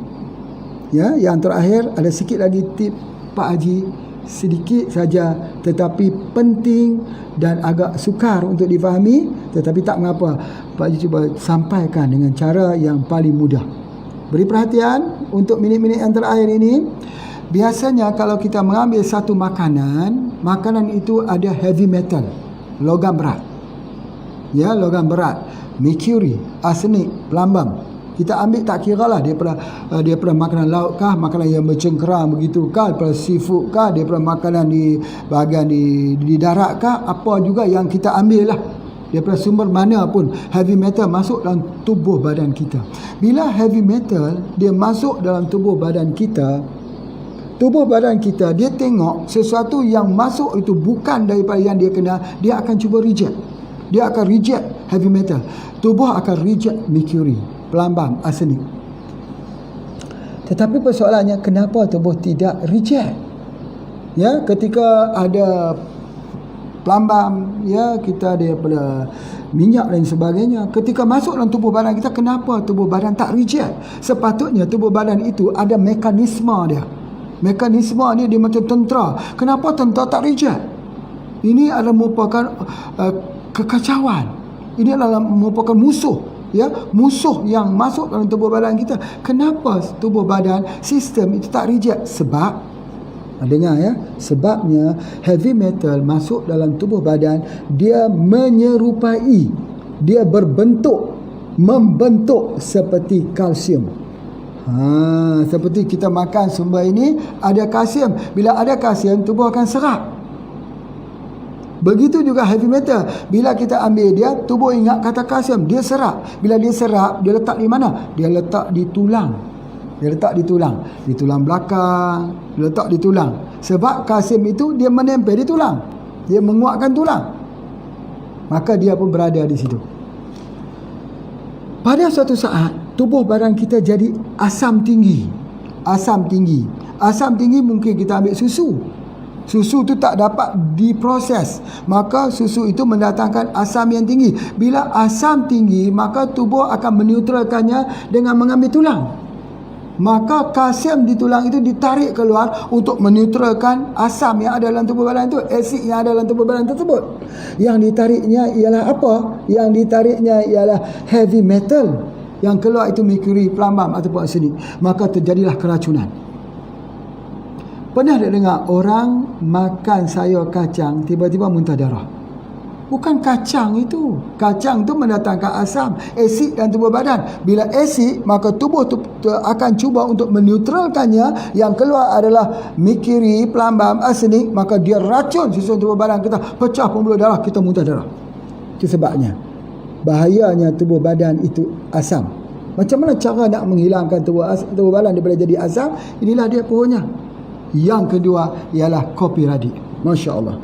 Speaker 1: ya. Yang terakhir ada sikit lagi tip Pak Haji, sedikit saja tetapi penting dan agak sukar untuk difahami, tetapi tak mengapa, Pak Haji cuba sampaikan dengan cara yang paling mudah. Beri perhatian untuk minit-minit yang terakhir ini. Biasanya kalau kita mengambil satu makanan itu ada heavy metal, logam berat. Ya, logam berat, mercury, arsenik, pelambang. Kita ambil tak kira lah dia pernah makanan laut kah, makanan yang bercengkeram begitu kah, daripada seafood kah, daripada makanan di bahagian di darat kah, apa juga yang kita ambil lah. Daripada sumber mana pun heavy metal masuk dalam tubuh badan kita. Bila heavy metal dia masuk dalam tubuh badan kita, dia tengok sesuatu yang masuk itu bukan daripada yang dia kena, dia akan cuba reject. Dia akan reject heavy metal. Tubuh akan reject mercury, pelambang, arsenik. Tetapi persoalannya, kenapa tubuh tidak reject? Ya, ketika ada pelambang, ya, kita daripada minyak dan sebagainya, ketika masuk dalam tubuh badan kita, kenapa tubuh badan tak reject? Sepatutnya tubuh badan itu ada mekanisme dia. Mekanisme ni dia macam tentera. Kenapa tentera tak reject? Ini adalah merupakan kekacauan. Ini adalah merupakan musuh, ya, musuh yang masuk dalam tubuh badan kita. Kenapa tubuh badan, sistem itu tak reject? Sebab, dengar ya, sebabnya heavy metal masuk dalam tubuh badan, dia menyerupai, dia membentuk seperti kalsium. Seperti kita makan sumber ini ada kalsium. Bila ada kalsium, tubuh akan serap. Begitu juga heavy metal. Bila kita ambil dia, tubuh ingat kata kalsium, dia serap. Bila dia serap, dia letak di mana? Dia letak di tulang. Dia letak di tulang. Di tulang belakang, dia letak di tulang. Sebab kalsium itu dia menempel di tulang. Dia menguatkan tulang. Maka dia pun berada di situ. Pada suatu saat, tubuh badan kita jadi asam tinggi. Asam tinggi. Asam tinggi mungkin kita ambil susu. Susu tu tak dapat diproses, maka susu itu mendatangkan asam yang tinggi. Bila asam tinggi, maka tubuh akan meneutralkannya dengan mengambil tulang. Maka kalsium di tulang itu ditarik keluar untuk meneutralkan asam yang ada dalam tubuh badan itu, asid yang ada dalam tubuh badan tersebut. Yang ditariknya ialah apa? Yang ditariknya ialah heavy metal. Yang keluar itu mercury, pelambang ataupun arsenik. Maka terjadilah keracunan. Pernah tak dengar orang makan sayur kacang tiba-tiba muntah darah? Bukan kacang itu. Kacang itu mendatangkan asam, asid dalam tubuh badan. Bila asid, maka tubuh akan cuba untuk meneutralkannya. Yang keluar adalah mercury, pelambang, arsenik. Maka dia racun susunan tubuh badan kita. Pecah pembuluh darah, kita muntah darah. Itu sebabnya. Bahayanya tubuh badan itu asam. Macam mana cara nak menghilangkan tubuh badan daripada jadi asam? Inilah dia pohonnya. Yang kedua ialah kopi radik. Masya Allah.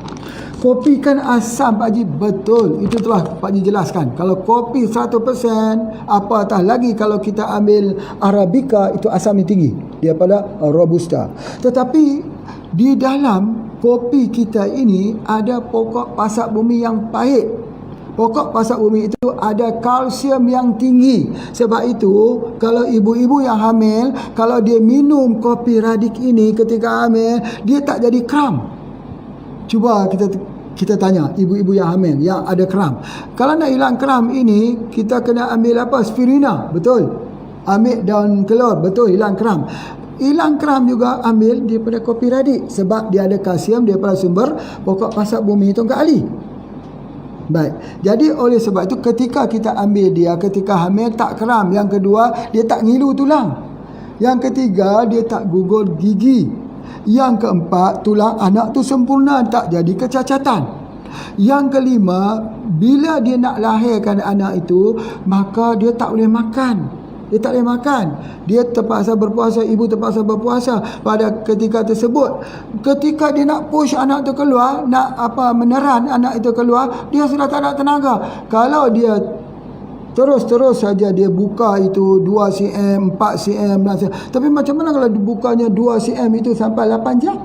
Speaker 1: Kopi kan asam, Pak Haji. Betul. Itu telah Pak Haji jelaskan. Kalau kopi 100%, apatah lagi kalau kita ambil Arabica, itu asamnya tinggi daripada Robusta. Tetapi di dalam kopi kita ini ada pokok pasak bumi yang pahit. Pokok pasak bumi itu ada kalsium yang tinggi. Sebab itu, kalau ibu-ibu yang hamil, kalau dia minum kopi radik ini ketika hamil, dia tak jadi kram. Cuba kita tanya ibu-ibu yang hamil yang ada kram. Kalau nak hilang kram ini, kita kena ambil apa? Spirina, betul. Ambil daun kelor, betul, hilang kram. Hilang kram juga ambil daripada kopi radik. Sebab dia ada kalsium daripada sumber pokok pasak bumi itu ke Ali. Baik. Jadi oleh sebab itu ketika kita ambil dia ketika hamil tak kram. Yang kedua, dia tak ngilu tulang. Yang ketiga, dia tak gugur gigi. Yang keempat, tulang anak tu sempurna, tak jadi kecacatan. Yang kelima, bila dia nak lahirkan anak itu, maka dia tak boleh makan. Dia tak boleh makan. Dia terpaksa berpuasa, ibu terpaksa berpuasa pada ketika tersebut. Ketika dia nak push anak itu keluar, nak meneran anak itu keluar, dia sudah tak ada tenaga. Kalau dia terus saja dia buka itu 2 cm, 4 cm, 6 cm. Tapi macam mana kalau dibukanya 2 cm itu sampai 8 jam?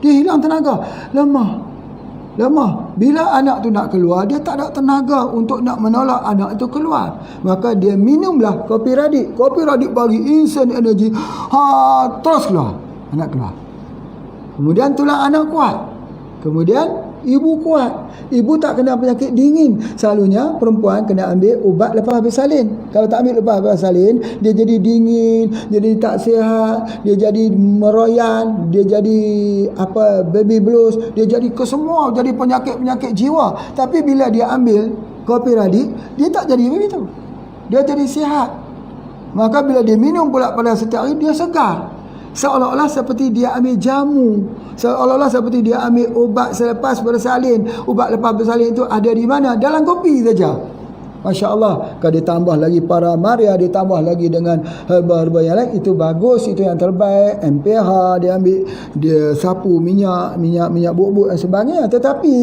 Speaker 1: Dia hilang tenaga. Lemah. Bila anak tu nak keluar, dia tak ada tenaga untuk nak menolak anak itu keluar. Maka dia minumlah kopi radik. Kopi radik bagi instant energy. Terus keluar. Anak keluar. Kemudian tulang anak kuat. Kemudian ibu kuat. Ibu tak kena penyakit dingin. Selalunya perempuan kena ambil ubat lepas habis salin. Kalau tak ambil lepas habis salin, dia jadi dingin, jadi tak sihat, dia jadi meroyan, dia jadi baby blues, dia jadi kesemua, jadi penyakit-penyakit jiwa. Tapi bila dia ambil kopi radik, dia tak jadi begitu. Dia jadi sihat. Maka bila dia minum pula pada setiap hari, dia segar. Seolah-olah seperti dia ambil jamu, seolah-olah seperti dia ambil ubat selepas bersalin. Ubat lepas bersalin itu ada di mana? Dalam kopi saja. Masya Allah. Kalau ditambah lagi para maria, ditambah lagi dengan herba-herba yang lain, itu bagus, itu yang terbaik. MPH dia ambil, dia sapu minyak bubuk dan sebagainya. Tetapi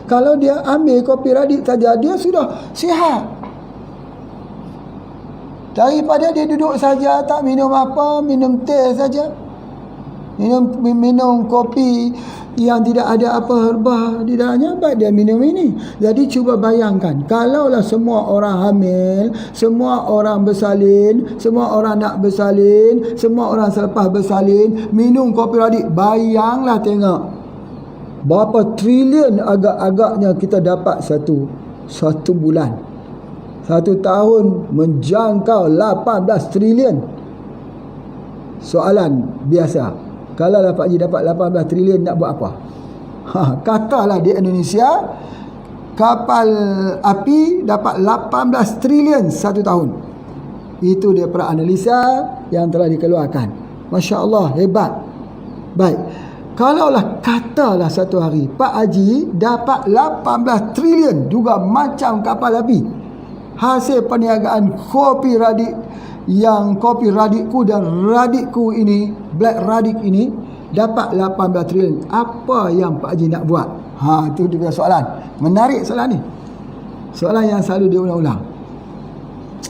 Speaker 1: kalau dia ambil kopi radik saja, dia sudah sihat. Daripada dia duduk saja, tak minum apa, minum teh saja, minum kopi yang tidak ada apa herba di dalamnya, baik dia minum ini. Jadi cuba bayangkan, kalaulah semua orang hamil, semua orang bersalin, semua orang nak bersalin, semua orang selepas bersalin minum kopi radik, bayanglah tengok berapa triliun agak-agaknya kita dapat satu bulan. 1 tahun menjangkau 18 triliun. Soalan biasa, kalau Pak Haji dapat 18 triliun nak buat apa? Katalah di Indonesia kapal api dapat 18 triliun 1 tahun. Itu dia para analisa yang telah dikeluarkan. Masya Allah, hebat. Baik, kalaulah katalah satu hari Pak Haji dapat 18 triliun juga macam kapal api, hasil perniagaan kopi radik, yang kopi radikku dan radikku ini, black radik ini dapat 18 triliun. Apa yang Pak Haji nak buat? Itu dia soalan. Menarik soalan ni. Soalan yang selalu diulang-ulang.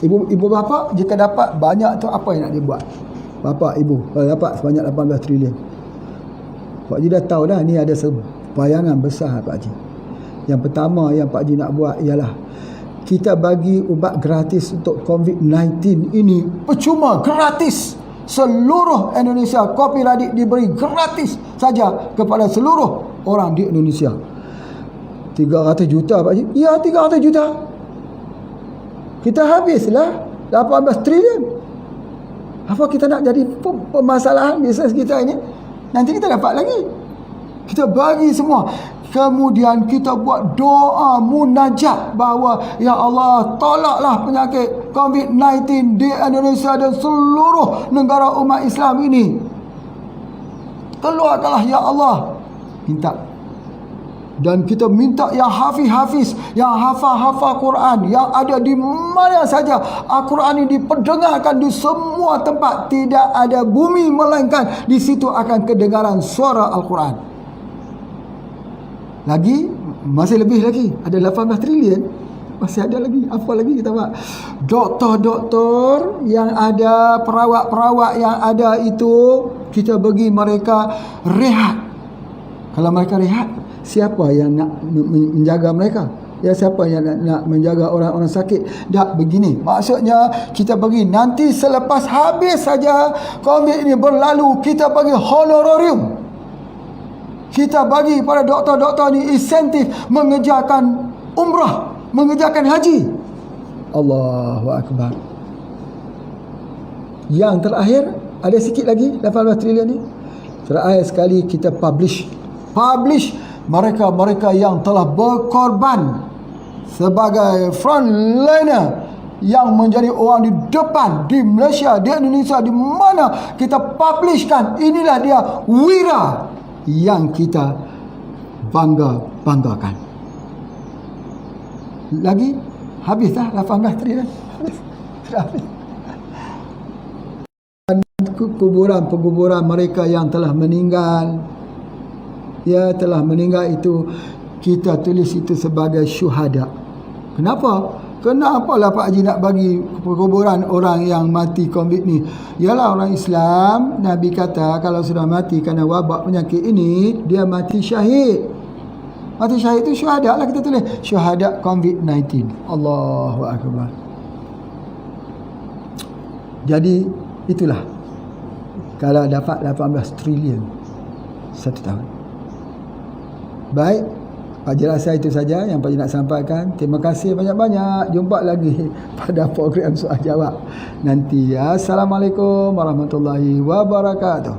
Speaker 1: Ibu bapa jika dapat banyak tu, apa yang nak dia buat? Bapa, ibu, kalau dapat sebanyak 18 triliun. Pak Haji dah tahu dah ni ada bayangan besar Pak Haji. Yang pertama yang Pak Haji nak buat ialah kita bagi ubat gratis untuk COVID-19 ini, percuma, gratis. Seluruh Indonesia kopi radik diberi gratis saja kepada seluruh orang di Indonesia. 300 juta Pak Haji? Ya, 300 juta. Kita habislah 18 triliun. Apa kita nak jadi permasalahan bisnes kita ini? Nanti kita dapat lagi. Kita bagi semua. Kemudian kita buat doa munajat bahawa ya Allah, tolaklah penyakit COVID-19 di Indonesia dan seluruh negara umat Islam ini. Keluarkanlah ya Allah. Minta. Dan kita minta yang hafiz-hafiz, yang hafal-hafal Quran, yang ada di mana saja Al-Quran ini diperdengarkan di semua tempat. Tidak ada bumi melainkan di situ akan kedengaran suara Al-Quran. Lagi, masih lebih lagi, ada 18 triliun, masih ada lagi. Apa lagi kita buat? Doktor-doktor yang ada, perawat-perawat yang ada itu, kita bagi mereka rehat. Kalau mereka rehat, siapa yang nak menjaga mereka? Ya, siapa yang nak menjaga orang-orang sakit? Tak begini. Maksudnya kita bagi, nanti selepas habis saja COVID ini berlalu, kita bagi honorarium. Kita bagi pada doktor-doktor ni insentif mengerjakan umrah, mengerjakan haji. Allahu Akbar. Yang terakhir, ada sikit lagi 18 triliun ni. Terakhir sekali kita publish mereka-mereka yang telah berkorban sebagai frontliner, yang menjadi orang di depan di Malaysia, di Indonesia, di mana kita publishkan. Inilah dia wira yang kita banggakan. Lagi habis dah 18 triliun. Habis. Kuburan mereka yang telah meninggal, ya telah meninggal itu kita tulis itu sebagai syuhada. Kenapa? Kenapalah Pak Haji nak bagi kuburan orang yang mati COVID ni? Ialah orang Islam, Nabi kata kalau sudah mati kerana wabak penyakit ini, dia mati syahid. Mati syahid itu syuhada lah, kita tulis syuhada COVID-19. Allahu Akbar. Jadi itulah, kalau dapat 18 triliun 1 tahun. Baik, Pak Haji rasa itu saja yang Pak Haji nak sampaikan. Terima kasih banyak-banyak. Jumpa lagi pada program soal jawab nanti. Assalamualaikum warahmatullahi wabarakatuh.